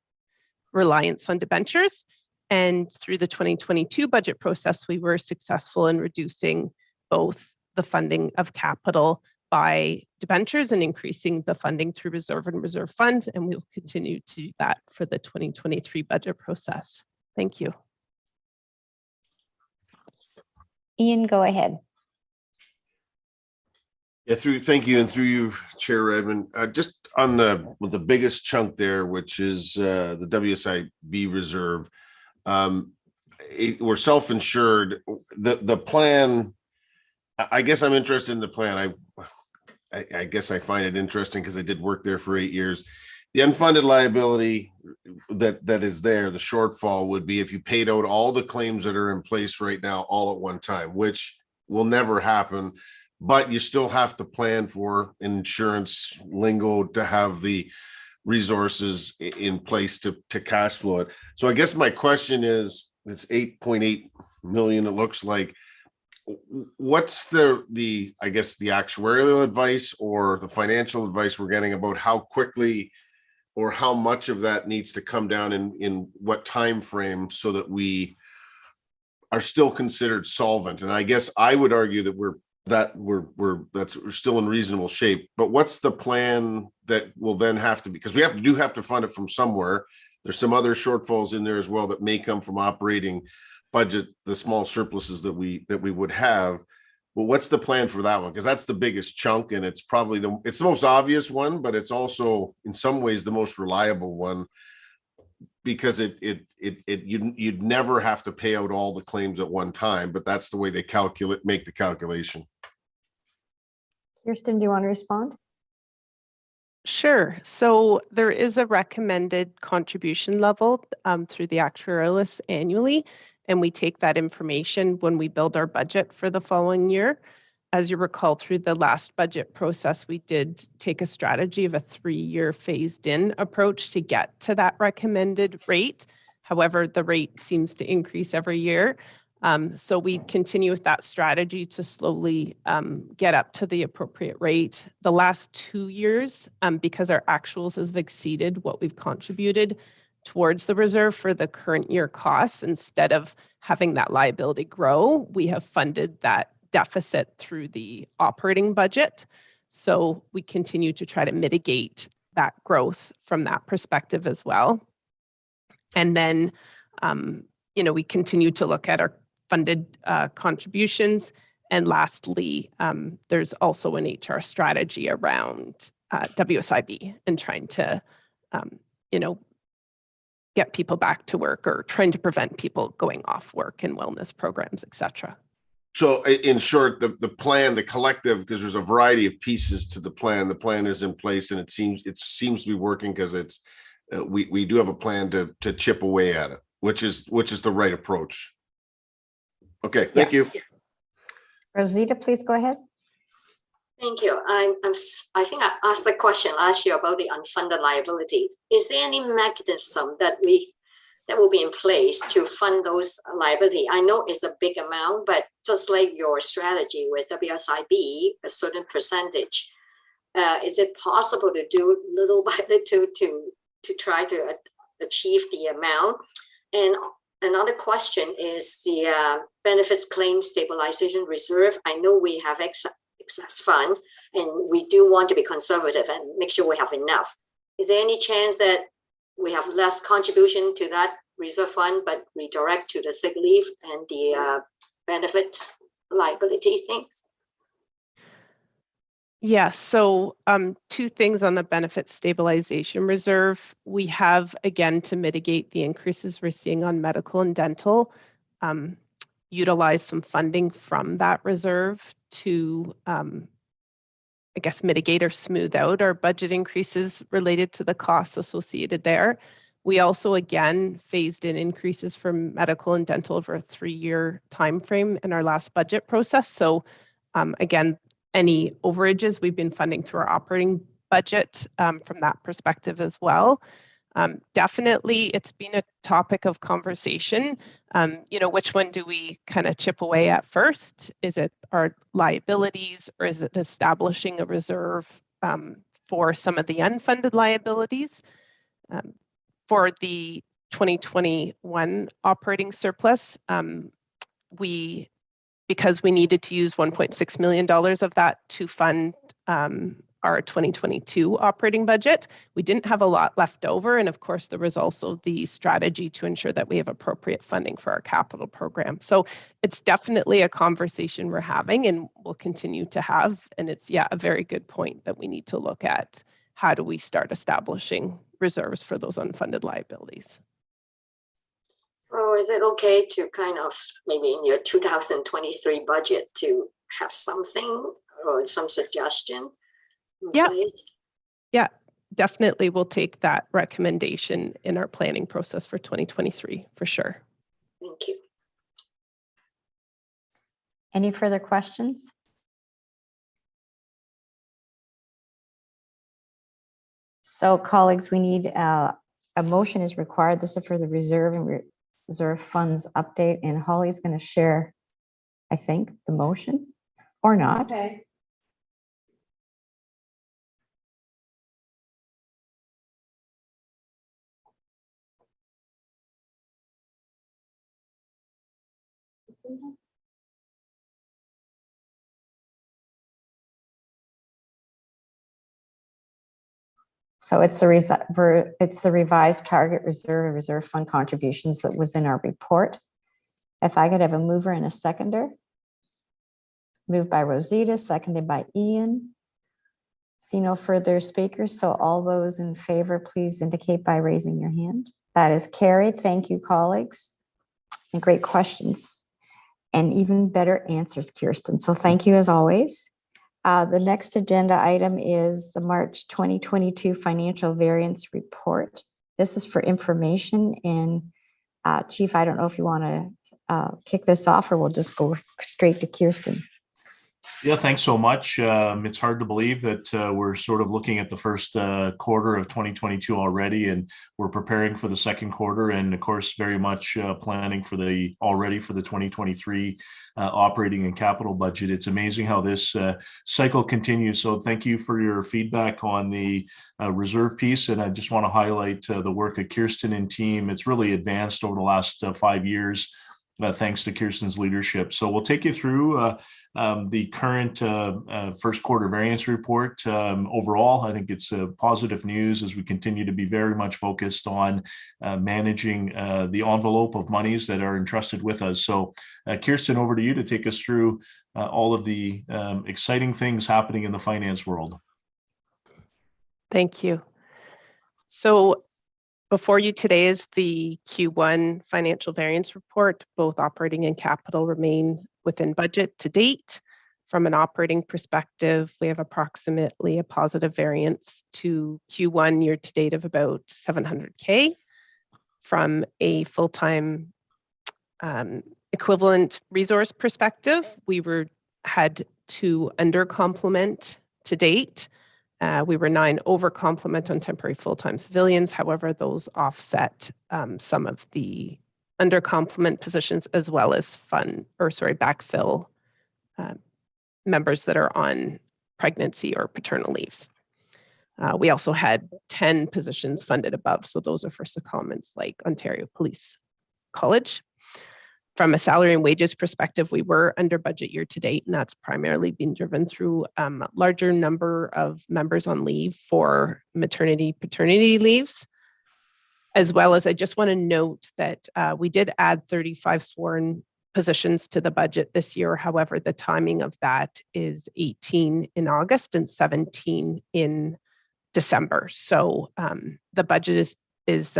reliance on debentures. And through the 2022 budget process, we were successful in reducing both the funding of capital by debentures and increasing the funding through reserve and reserve funds. And we will continue to do that for the 2023 budget process. Thank you. Ian, go ahead. Yeah, thank you, and through you, Chair Redmond. Just on the biggest chunk there, which is the Wsib Reserve. We're self-insured. The plan, I guess I'm interested in the plan. I guess I find it interesting because I did work there for 8 years. The unfunded liability that is there, the shortfall would be if you paid out all the claims that are in place right now all at one time, which will never happen. But you still have to plan for insurance lingo to have the resources in place to cash flow it. So I guess my question is, it's 8.8 million, it looks like. What's the I guess the actuarial advice or the financial advice we're getting about how quickly or how much of that needs to come down in what time frame so that we are still considered solvent? And I guess I would argue that we're still in reasonable shape, but what's the plan that will then have to be, because we have to fund it from somewhere. There's some other shortfalls in there as well that may come from operating budget, the small surpluses that we would have. Well, what's the plan for that one? Because that's the biggest chunk, and it's probably it's the most obvious one, but it's also in some ways the most reliable one, because you'd never have to pay out all the claims at one time, but that's the way they make the calculation. Kirsten, do you want to respond? Sure. So there is a recommended contribution level through the actuarial annually, and we take that information when we build our budget for the following year. As you recall, through the last budget process, we did take a strategy of a 3-year phased-in approach to get to that recommended rate. However, the rate seems to increase every year. So we continue with that strategy to slowly get up to the appropriate rate. The last 2 years, because our actuals have exceeded what we've contributed towards the reserve for the current year costs, instead of having that liability grow, we have funded that deficit through the operating budget. So we continue to try to mitigate that growth from that perspective as well. And then, we continue to look at our funded contributions. And lastly, there's also an HR strategy around WSIB and trying to, get people back to work or trying to prevent people going off work in wellness programs, et cetera. So in short, the plan, the collective, because there's a variety of pieces to the plan is in place, and it seems to be working because it's we do have a plan to chip away at it, which is the right approach. Okay, thank you. Rosita, please go ahead. Thank you. I think I asked the question last year about the unfunded liability. Is there any mechanism that will be in place to fund those liability? I know it's a big amount, but just like your strategy with WSIB, a certain percentage, is it possible to do little by little to try to achieve the amount? And another question is the benefits claim stabilization reserve. I know we have excess fund, and we do want to be conservative and make sure we have enough. Is there any chance that we have less contribution to that reserve fund, but redirect to the sick leave and the benefit liability things? Yes, so two things on the benefit stabilization reserve. We have, again, to mitigate the increases we're seeing on medical and dental, utilize some funding from that reserve to, mitigate or smooth out our budget increases related to the costs associated there. We also, again, phased in increases for medical and dental over a 3-year time frame in our last budget process. So again, any overages we've been funding through our operating budget from that perspective as well. Definitely, it's been a topic of conversation. Which one do we kind of chip away at first? Is it our liabilities, or is it establishing a reserve for some of the unfunded liabilities? For the 2021 operating surplus, because we needed to use $1.6 million of that to fund our 2022 operating budget, we didn't have a lot left over. And of course, there was also the strategy to ensure that we have appropriate funding for our capital program. So it's definitely a conversation we're having and we'll continue to have. And it's, a very good point that we need to look at how do we start establishing reserves for those unfunded liabilities. Oh, is it okay to kind of maybe in your 2023 budget to have something or some suggestion? Yeah, definitely. We'll take that recommendation in our planning process for 2023 for sure. Thank you. Any further questions? So colleagues, we need a motion is required. This is for the reserve and reserve funds update, and Holly's going to share, I think, the motion or not. Okay. So it's the revised target reserve and reserve fund contributions that was in our report. If I could have a mover and a seconder. Moved by Rosita, seconded by Ian. See no further speakers, so all those in favor, please indicate by raising your hand. That is carried. Thank you, colleagues. And great questions. And even better answers, Kirsten. So thank you as always. The next agenda item is the March 2022 Financial Variance Report. This is for information. And Chief, I don't know if you want to kick this off or we'll just go straight to Kirsten. Yeah, thanks so much. It's hard to believe that we're sort of looking at the first quarter of 2022 already, and we're preparing for the second quarter, and of course, very much planning for the 2023 operating and capital budget. It's amazing how this cycle continues. So thank you for your feedback on the reserve piece, and I just want to highlight the work of Kirsten and team. It's really advanced over the last 5 years. thanks to Kirsten's leadership. So we'll take you through the current first quarter variance report. Overall, I think it's positive news as we continue to be very much focused on managing the envelope of monies that are entrusted with us. So Kirsten, over to you to take us through all of the exciting things happening in the finance world. Thank you. So before you today is the Q1 financial variance report. Both operating and capital remain within budget to date. From an operating perspective, we have approximately a positive variance to Q1 year to date of about $700K. From a full-time equivalent resource perspective, we had 2 under complement to date. We were 9 over complement on temporary full-time civilians. However, those offset some of the under complement positions as well as backfill members that are on pregnancy or paternal leaves. We also had 10 positions funded above. So those are for secondments like Ontario Police College. From a salary and wages perspective, we were under budget year to date, and that's primarily been driven through a larger number of members on leave for maternity, paternity leaves. As well as I just want to note that we did add 35 sworn positions to the budget this year. However, the timing of that is 18 in August and 17 in December. So the budget is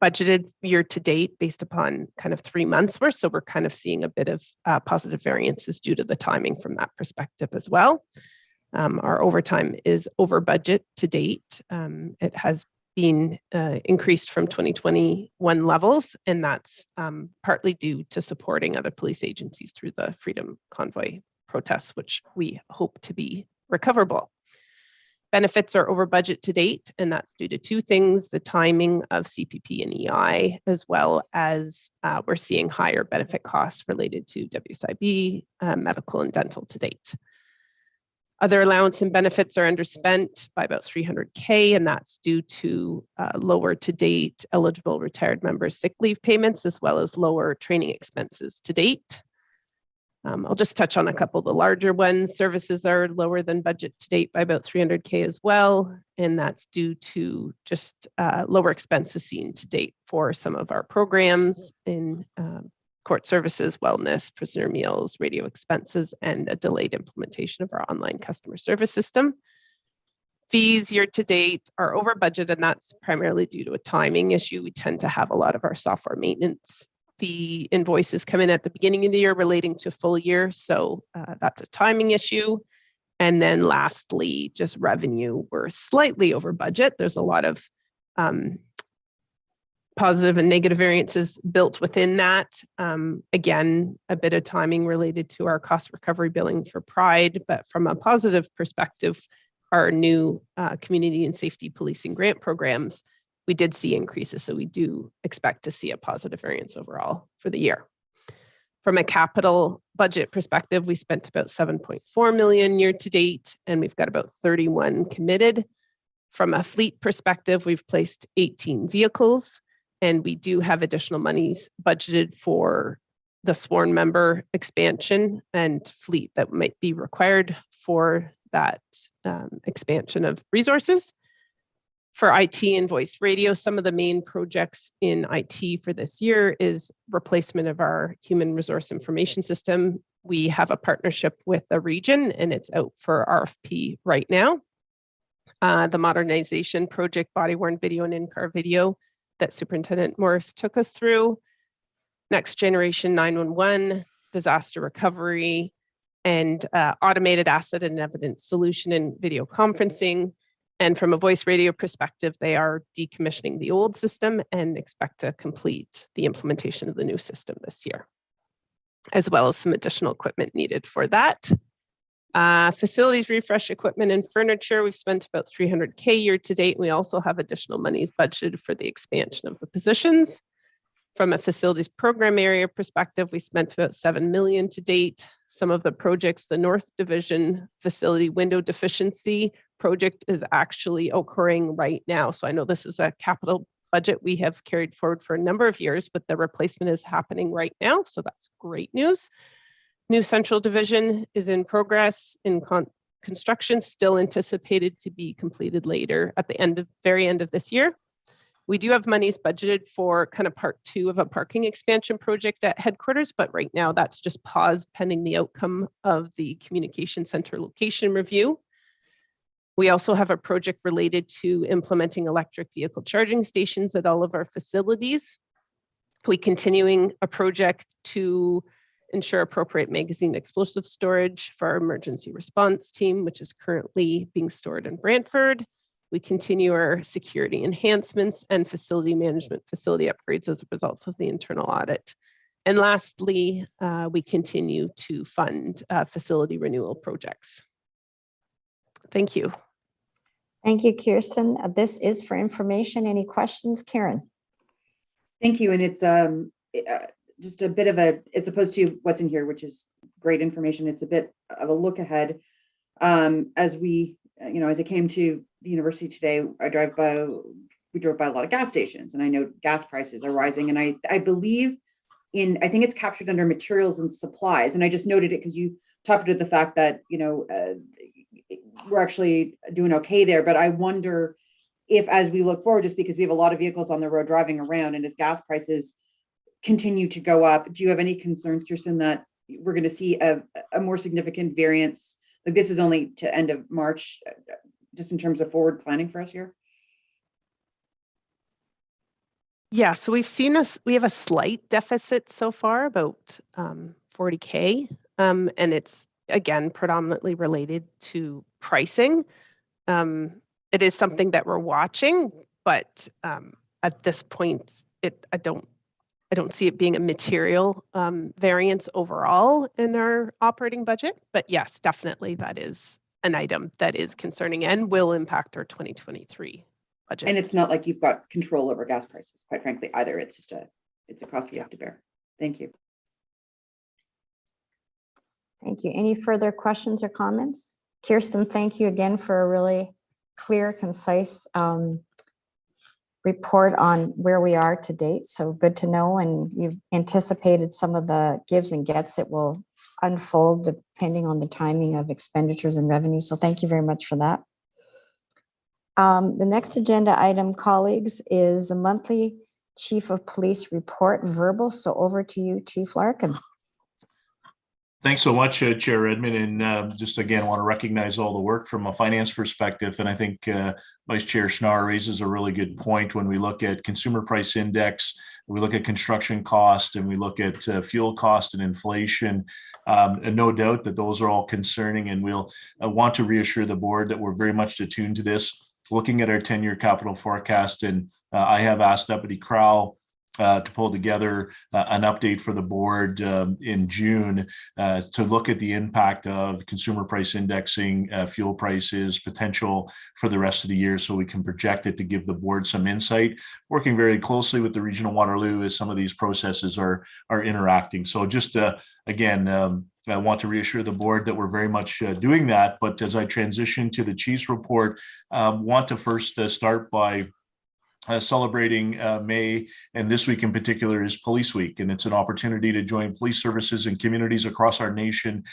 budgeted year to date based upon kind of 3 months worth. So we're kind of seeing a bit of positive variances due to the timing from that perspective as well. Our overtime is over budget to date. It has been increased from 2021 levels, and that's partly due to supporting other police agencies through the Freedom Convoy protests, which we hope to be recoverable. Benefits are over budget to date, and that's due to 2 things: the timing of CPP and EI, as well as we're seeing higher benefit costs related to WSIB, medical and dental to date. Other allowance and benefits are underspent by about $300K, and that's due to lower to date eligible retired members' sick leave payments, as well as lower training expenses to date. I'll just touch on a couple of the larger ones. Services are lower than budget to date by about $300K as well, and that's due to just lower expenses seen to date for some of our programs in court services, wellness, prisoner meals, radio expenses, and a delayed implementation of our online customer service system. Fees year to date are over budget, and that's primarily due to a timing issue. We tend to have a lot of our software maintenance fee invoices come in at the beginning of the year relating to full year. So that's a timing issue. And then lastly, just revenue, we're slightly over budget. There's a lot of positive and negative variances built within that. Again, a bit of timing related to our cost recovery billing for Pride, but from a positive perspective, our new community and safety policing grant programs, we did see increases. So we do expect to see a positive variance overall for the year. From a capital budget perspective, we spent about $7.4 million year to date, and we've got about 31 committed. From a fleet perspective, we've placed 18 vehicles, and we do have additional monies budgeted for the sworn member expansion and fleet that might be required for that expansion of resources. For IT and voice radio, some of the main projects in IT for this year is replacement of our human resource information system. We have a partnership with a region, and it's out for RFP right now. The Modernization Project body-worn video and in-car video that Superintendent Morris took us through. Next generation 911, disaster recovery, and automated asset and evidence solution and video conferencing. And from a voice radio perspective, they are decommissioning the old system and expect to complete the implementation of the new system this year, as well as some additional equipment needed for that. Facilities refresh equipment and furniture, we've spent about $300K year to date. We also have additional monies budgeted for the expansion of the positions. From a facilities program area perspective, we spent about $7 million to date. Some of the projects, the North Division facility window deficiency project is actually occurring right now. So I know this is a capital budget we have carried forward for a number of years, but the replacement is happening right now. So that's great news. New central division is in progress in construction, still anticipated to be completed later at the very end of this year. We do have monies budgeted for kind of part 2 of a parking expansion project at headquarters, but right now that's just paused pending the outcome of the communication center location review. We also have a project related to implementing electric vehicle charging stations at all of our facilities. We're continuing a project to ensure appropriate magazine explosive storage for our emergency response team, which is currently being stored in Brantford. We continue our security enhancements and facility management, facility upgrades as a result of the internal audit. And lastly, we continue to fund facility renewal projects. Thank you. Thank you, Kirsten. This is for information. Any questions, Karen? Thank you. And it's just a bit of a, as opposed to what's in here, which is great information. It's a bit of a look ahead. As we, as I came to the university today, we drove by a lot of gas stations, and I know gas prices are rising. And I believe I think it's captured under materials and supplies. And I just noted it because you talked about the fact that, we're actually doing okay there. But I wonder if, as we look forward, just because we have a lot of vehicles on the road driving around, and as gas prices continue to go up, do you have any concerns, Kirsten, that we're going to see a more significant variance? Like, this is only to end of March, just in terms of forward planning for us here? Yeah, so we have a slight deficit so far, about 40K, and it's again predominantly related to pricing. It is something that we're watching, but at this point, I don't see it being a material variance overall in our operating budget. But yes, definitely that is an item that is concerning and will impact our 2023 budget. And it's not like you've got control over gas prices, quite frankly, either. It's just it's a cost we have to bear. Thank you. Thank you. Any further questions or comments? Kirsten, thank you again for a really clear, concise report on where we are to date. So good to know. And you've anticipated some of the gives and gets that will unfold depending on the timing of expenditures and revenue. So thank you very much for that. The next agenda item, colleagues, is the monthly Chief of Police report verbal. So over to you, Chief Larkin. Thanks so much, Chair Edmund, and just again want to recognize all the work from a finance perspective. And I think Vice Chair Schnarr raises a really good point when we look at consumer price index, we look at construction cost, and we look at fuel cost and inflation. And no doubt that those are all concerning, and we'll want to reassure the board that we're very much attuned to this. Looking at our 10-year capital forecast, and I have asked Deputy Crowell to pull together an update for the board in June to look at the impact of consumer price indexing, fuel prices, potential for the rest of the year, so we can project it to give the board some insight, working very closely with the Regional Waterloo as some of these processes are interacting. So just again, I want to reassure the board that we're very much doing that. But as I transition to the Chief's report, want to first start by celebrating May, and this week in particular is Police Week, and it's an opportunity to join police services and communities across our nation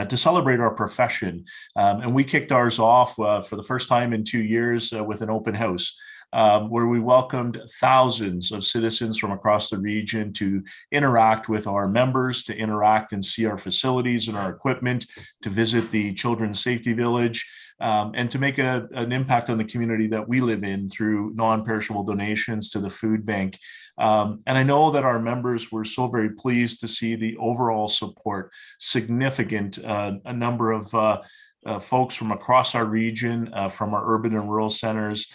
to celebrate our profession. And we kicked ours off for the first time in 2 years with an open house, where we welcomed thousands of citizens from across the region to interact with our members, to interact and see our facilities and our equipment, to visit the Children's Safety Village, and to make an impact on the community that we live in through non-perishable donations to the food bank. And I know that our members were so very pleased to see the overall support, significant, a number of folks from across our region, from our urban and rural centers,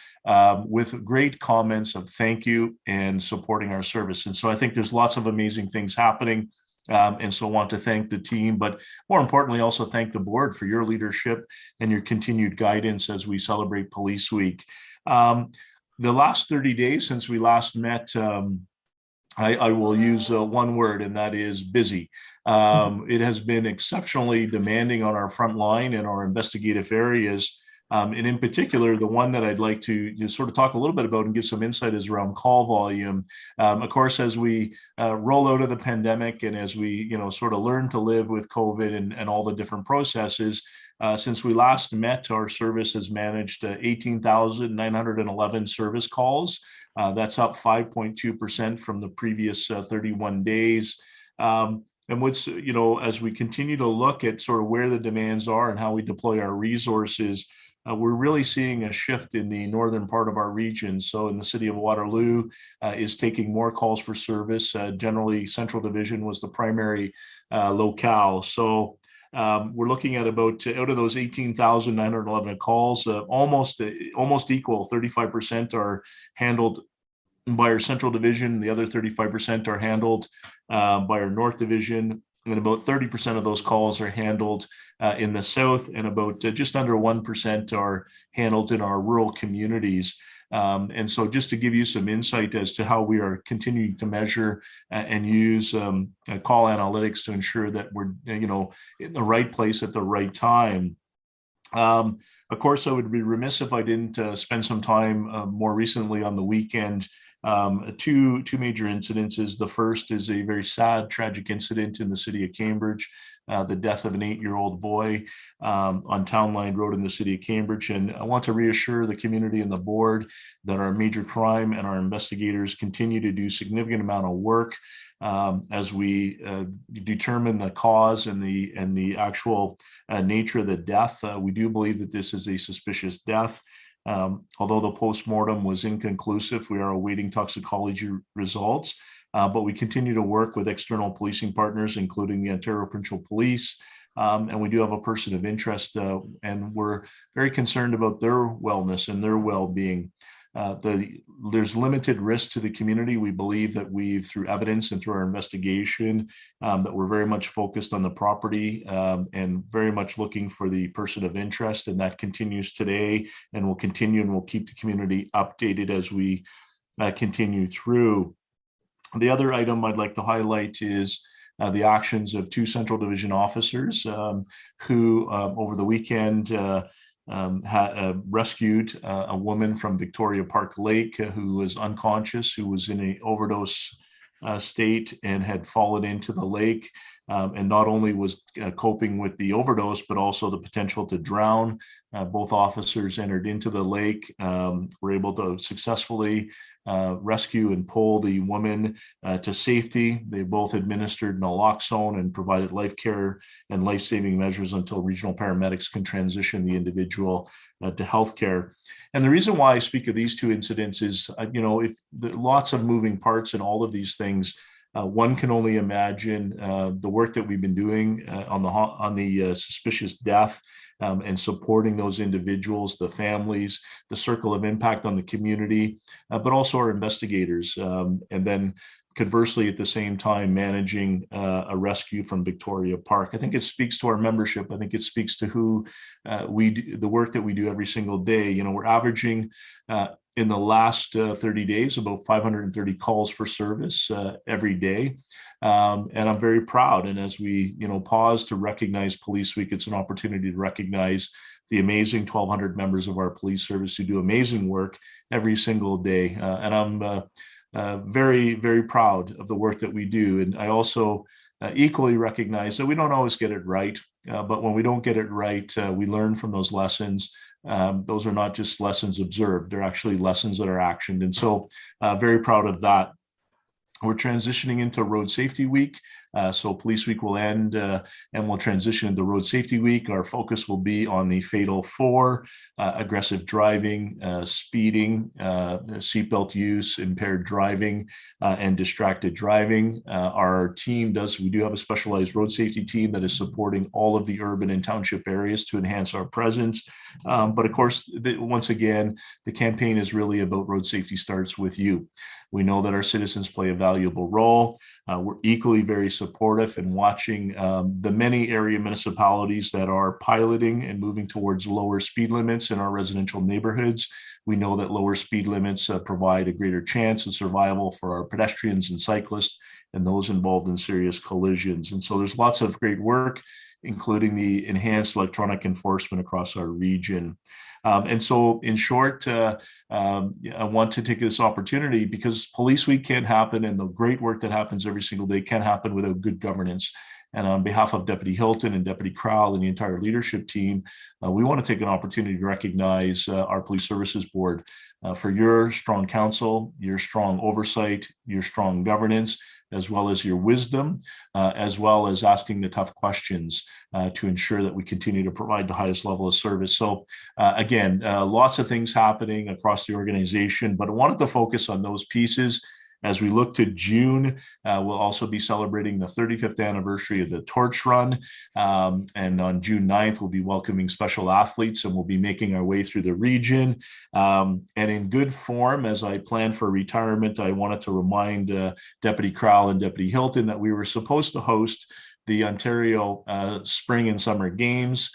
with great comments of thank you and supporting our service. And so I think there's lots of amazing things happening. And so I want to thank the team, but more importantly, also thank the board for your leadership and your continued guidance as we celebrate Police Week. The last 30 days since we last met, I will use one word, and that is busy. It has been exceptionally demanding on our front line and our investigative areas, And in particular, the one that I'd like to just sort of talk a little bit about and give some insight is around call volume. Of course, as we roll out of the pandemic and as we, sort of learn to live with COVID and all the different processes, since we last met, our service has managed 18,911 service calls. That's up 5.2% from the previous 31 days. And what's, as we continue to look at sort of where the demands are and how we deploy our resources, we're really seeing a shift in the northern part of our region. So in the city of Waterloo is taking more calls for service. Generally, Central Division was the primary locale. So we're looking at about, out of those 18,911 calls, almost equal, 35% are handled by our Central Division. The other 35% are handled by our North Division. And about 30% of those calls are handled in the South, and about just under 1% are handled in our rural communities. And so just to give you some insight as to how we are continuing to measure and use call analytics to ensure that we're, in the right place at the right time. Of course, I would be remiss if I didn't spend some time more recently on the weekend. Two major incidences. The first is a very sad, tragic incident in the city of Cambridge, the death of an 8-year-old boy on Town Line Road in the city of Cambridge. And I want to reassure the community and the board that our major crime and our investigators continue to do significant amount of work as we determine the cause and the actual nature of the death. We do believe that this is a suspicious death. Although the postmortem was inconclusive, we are awaiting toxicology results, but we continue to work with external policing partners, including the Ontario Provincial Police, and we do have a person of interest, and we're very concerned about their wellness and their well-being. There's limited risk to the community. We believe that through evidence and through our investigation, that we're very much focused on the property and very much looking for the person of interest, and that continues today and will continue, and we'll keep the community updated as we continue through. The other item I'd like to highlight is the actions of 2 Central Division officers who over the weekend rescued a woman from Victoria Park Lake who was unconscious, who was in an overdose state and had fallen into the lake, and not only was coping with the overdose, but also the potential to drown. Both officers entered into the lake, were able to successfully rescue and pull the woman to safety. They both administered naloxone and provided life care and life-saving measures until regional paramedics can transition the individual to healthcare. And the reason why I speak of these 2 incidents is, if there are lots of moving parts in all of these things, one can only imagine the work that we've been doing on the suspicious death and supporting those individuals, the families, the circle of impact on the community, but also our investigators. And then conversely, at the same time, managing a rescue from Victoria Park. I think it speaks to our membership. I think it speaks to who the work that we do every single day. We're averaging in the last 30 days about 530 calls for service every day. And I'm very proud. And as we, pause to recognize Police Week, it's an opportunity to recognize the amazing 1,200 members of our police service who do amazing work every single day. And I'm very, very proud of the work that we do. And I also equally recognize that we don't always get it right, but when we don't get it right, we learn from those lessons. Those are not just lessons observed, they're actually lessons that are actioned. And so very proud of that. We're transitioning into Road Safety Week. So Police Week will end and we'll transition into Road Safety Week. Our focus will be on the Fatal 4, aggressive driving, speeding, seatbelt use, impaired driving, and distracted driving. Our team we do have a specialized road safety team that is supporting all of the urban and township areas to enhance our presence. But of course, once again, the campaign is really about road safety starts with you. We know that our citizens play a valuable role. We're equally very supportive in watching the many area municipalities that are piloting and moving towards lower speed limits in our residential neighborhoods. We know that lower speed limits provide a greater chance of survival for our pedestrians and cyclists and those involved in serious collisions. And so there's lots of great work, including the enhanced electronic enforcement across our region. And so in short, I want to take this opportunity because Police Week can't happen and the great work that happens every single day can't happen without good governance. And on behalf of Deputy Hilton and Deputy Crowell and the entire leadership team, we want to take an opportunity to recognize our Police Services Board for your strong counsel, your strong oversight, your strong governance, as well as your wisdom, as well as asking the tough questions to ensure that we continue to provide the highest level of service. So again, lots of things happening across the organization, but I wanted to focus on those pieces. As we look to June, we'll also be celebrating the 35th anniversary of the Torch Run. And on June 9th, we'll be welcoming special athletes and we'll be making our way through the region. And in good form, as I plan for retirement, I wanted to remind Deputy Crowell and Deputy Hilton that we were supposed to host the Ontario Spring and Summer Games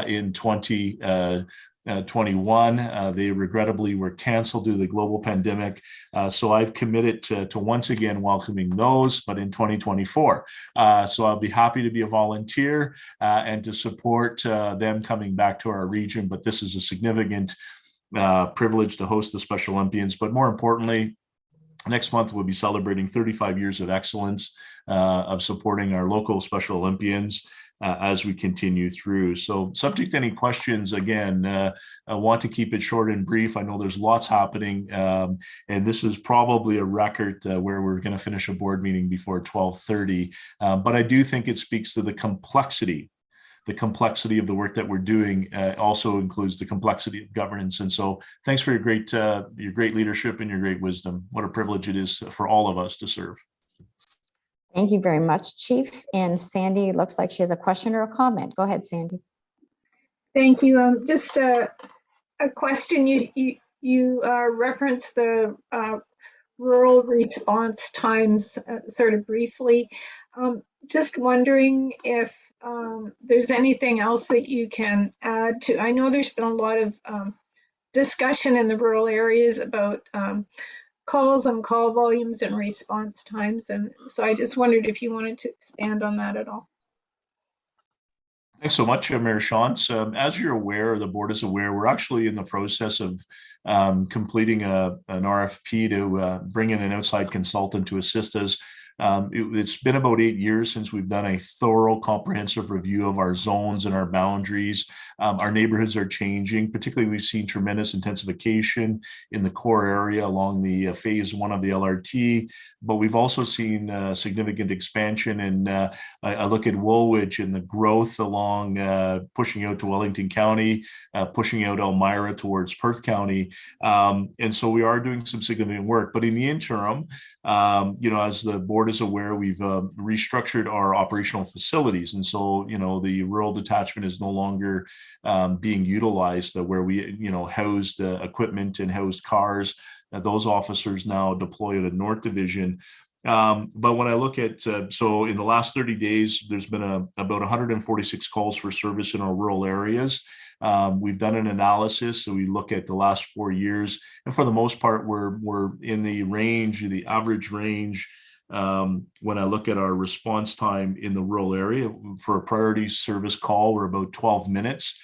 in 2021. They regrettably were canceled due to the global pandemic. So I've committed to once again welcoming those, but in 2024. So I'll be happy to be a volunteer and to support them coming back to our region. But this is a significant privilege to host the Special Olympians. But more importantly, next month, we'll be celebrating 35 years of excellence of supporting our local Special Olympians as we continue through. So subject to any questions, again, I want to keep it short and brief. I know there's lots happening, and this is probably a record where we're going to finish a board meeting before 12:30. But I do think it speaks to the complexity. The complexity of the work that we're doing also includes the complexity of governance. And so thanks for your great leadership and your great wisdom. What a privilege it is for all of us to serve. Thank you very much, Chief. And Sandy, looks like she has a question or a comment. Go ahead, Sandy. Thank you. Just a question. You referenced the rural response times sort of briefly. Just wondering if there's anything else that you can add to. I know there's been a lot of discussion in the rural areas about calls and call volumes and response times. And so I just wondered if you wanted to expand on that at all. Thanks so much, Mayor Shantz. As you're aware, the board is aware, we're actually in the process of completing an RFP to bring in an outside consultant to assist us. It's been about 8 years since we've done a thorough, comprehensive review of our zones and our boundaries. Our neighborhoods are changing. Particularly, we've seen tremendous intensification in the core area along the phase 1 of the LRT, but we've also seen significant expansion. And I look at Woolwich and the growth along pushing out to Wellington County, pushing out Elmira towards Perth County. And so we are doing some significant work. But in the interim, as the board is aware, we've restructured our operational facilities. And so, the rural detachment is no longer being utilized where we, housed equipment and housed cars. Those officers now deploy at a North Division. But when I look at, so in the last 30 days, there's been about 146 calls for service in our rural areas. We've done an analysis, so we look at the last 4 years, and for the most part, we're in the average range. When I look at our response time in the rural area for a priority service call, we're about 12 minutes.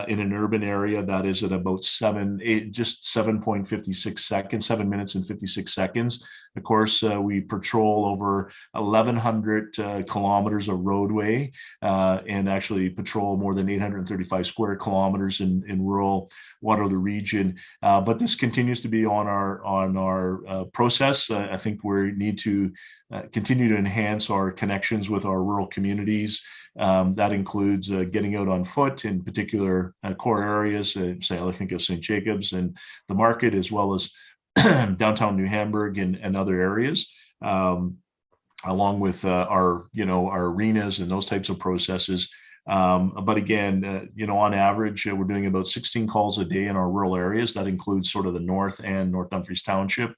In an urban area, that is at about 7.56 seconds, 7 minutes and 56 seconds. Of course, we patrol over 1,100 kilometers of roadway and actually patrol more than 835 square kilometers in rural Waterloo region. But this continues to be on our process. I think we need to continue to enhance our connections with our rural communities. That includes getting out on foot, in particular core areas, say I think of St. Jacobs and the market, as well as downtown New Hamburg and other areas, along with our arenas and those types of processes. But again, on average, we're doing about 16 calls a day in our rural areas. That includes sort of the North and North Dumfries Township.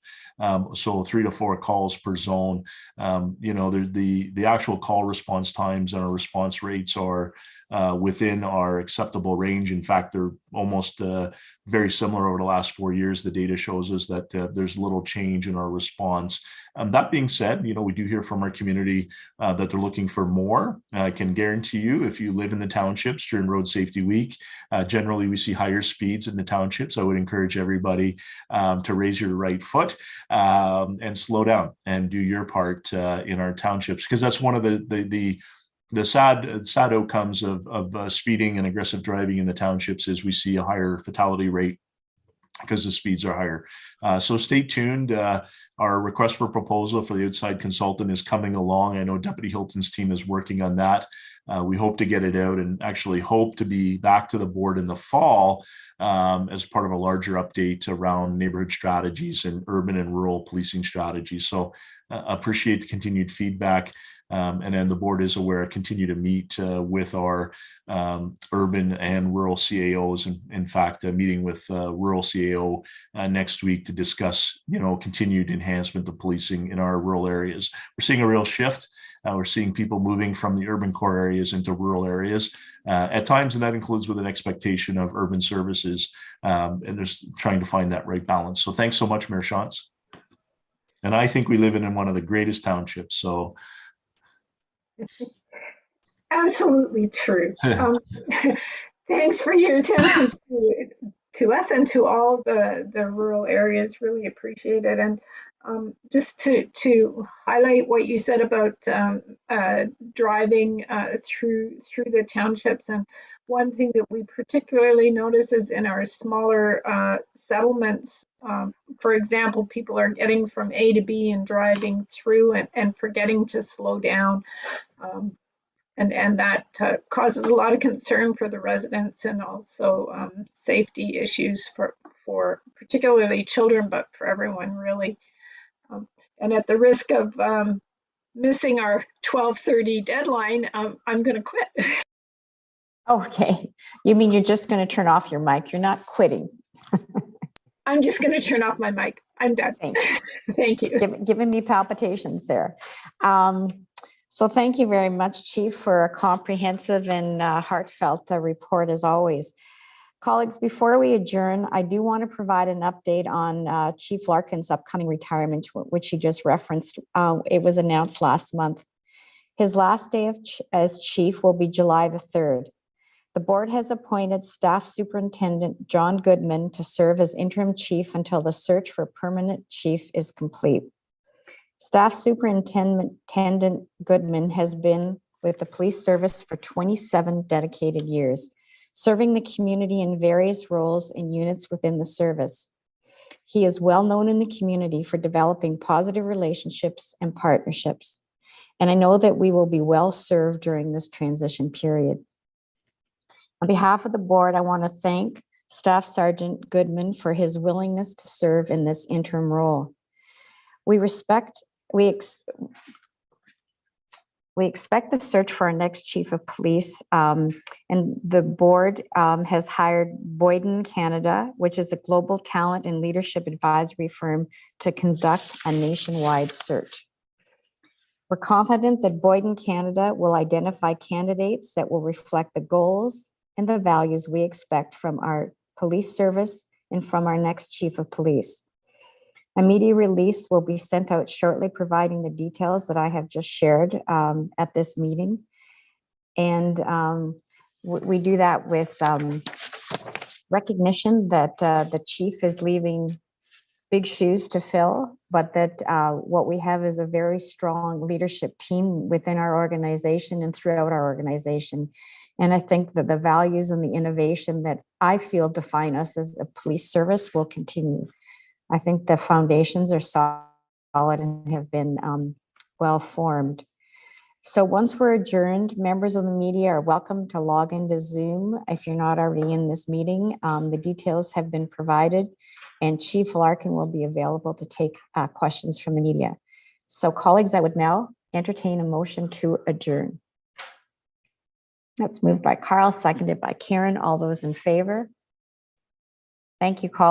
So 3 to 4 calls per zone. The actual call response times and our response rates are within our acceptable range. In fact, they're almost very similar over the last 4 years. The data shows us that there's little change in our response. That being said, we do hear from our community that they're looking for more. I can guarantee you, if you live in the townships during Road Safety Week, generally we see higher speeds in the townships. I would encourage everybody to raise your right foot and slow down and do your part in our townships, because that's one of the sad outcomes of speeding and aggressive driving in the townships is we see a higher fatality rate because the speeds are higher. So stay tuned. Our request for proposal for the outside consultant is coming along. I know Deputy Hilton's team is working on that. We hope to get it out and actually hope to be back to the board in the fall as part of a larger update around neighborhood strategies and urban and rural policing strategies. So appreciate the continued feedback. And then the board is aware, continue to meet with our urban and rural CAOs. And in fact, a meeting with rural CAO next week to discuss, continued enhancement of policing in our rural areas. We're seeing a real shift. We're seeing people moving from the urban core areas into rural areas at times, and that includes with an expectation of urban services. And there's trying to find that right balance. So thanks so much, Mayor Shantz. And I think we live in one of the greatest townships. So. Absolutely true. Thanks for your attention to us and to all the rural areas. Really appreciate it. And just to highlight what you said about driving through the townships, and one thing that we particularly notice is in our smaller settlements. For example, people are getting from A to B and driving through and forgetting to slow down. And that causes a lot of concern for the residents, and also safety issues for particularly children, but for everyone really. And at the risk of missing our 12:30 deadline, I'm going to quit. Okay. You mean you're just going to turn off your mic? You're not quitting. I'm just going to turn off my mic. I'm done. Thank you. Thank you. Giving me palpitations there. So thank you very much, Chief, for a comprehensive and heartfelt report as always. Colleagues, before we adjourn, I do want to provide an update on Chief Larkin's upcoming retirement, which he just referenced. It was announced last month. His last day as chief will be July the 3rd. The board has appointed Staff Superintendent John Goodman to serve as interim chief until the search for a permanent chief is complete. Staff Superintendent Goodman has been with the police service for 27 dedicated years, serving the community in various roles and units within the service. He is well known in the community for developing positive relationships and partnerships, and I know that we will be well served during this transition period. On behalf of the board, I want to thank Staff Sergeant Goodman for his willingness to serve in this interim role. We expect the search for our next chief of police, and the board has hired Boyden Canada, which is a global talent and leadership advisory firm, to conduct a nationwide search. We're confident that Boyden Canada will identify candidates that will reflect the goals and the values we expect from our police service and from our next chief of police. A media release will be sent out shortly, providing the details that I have just shared at this meeting. And we do that with recognition that the chief is leaving big shoes to fill, but that what we have is a very strong leadership team within our organization and throughout our organization. And I think that the values and the innovation that I feel define us as a police service will continue. I think the foundations are solid and have been well formed. So once we're adjourned, members of the media are welcome to log into Zoom if you're not already in this meeting. The details have been provided, and Chief Larkin will be available to take questions from the media. So colleagues, I would now entertain a motion to adjourn. That's moved by Carl, seconded by Karen. All those in favor? Thank you, colleagues.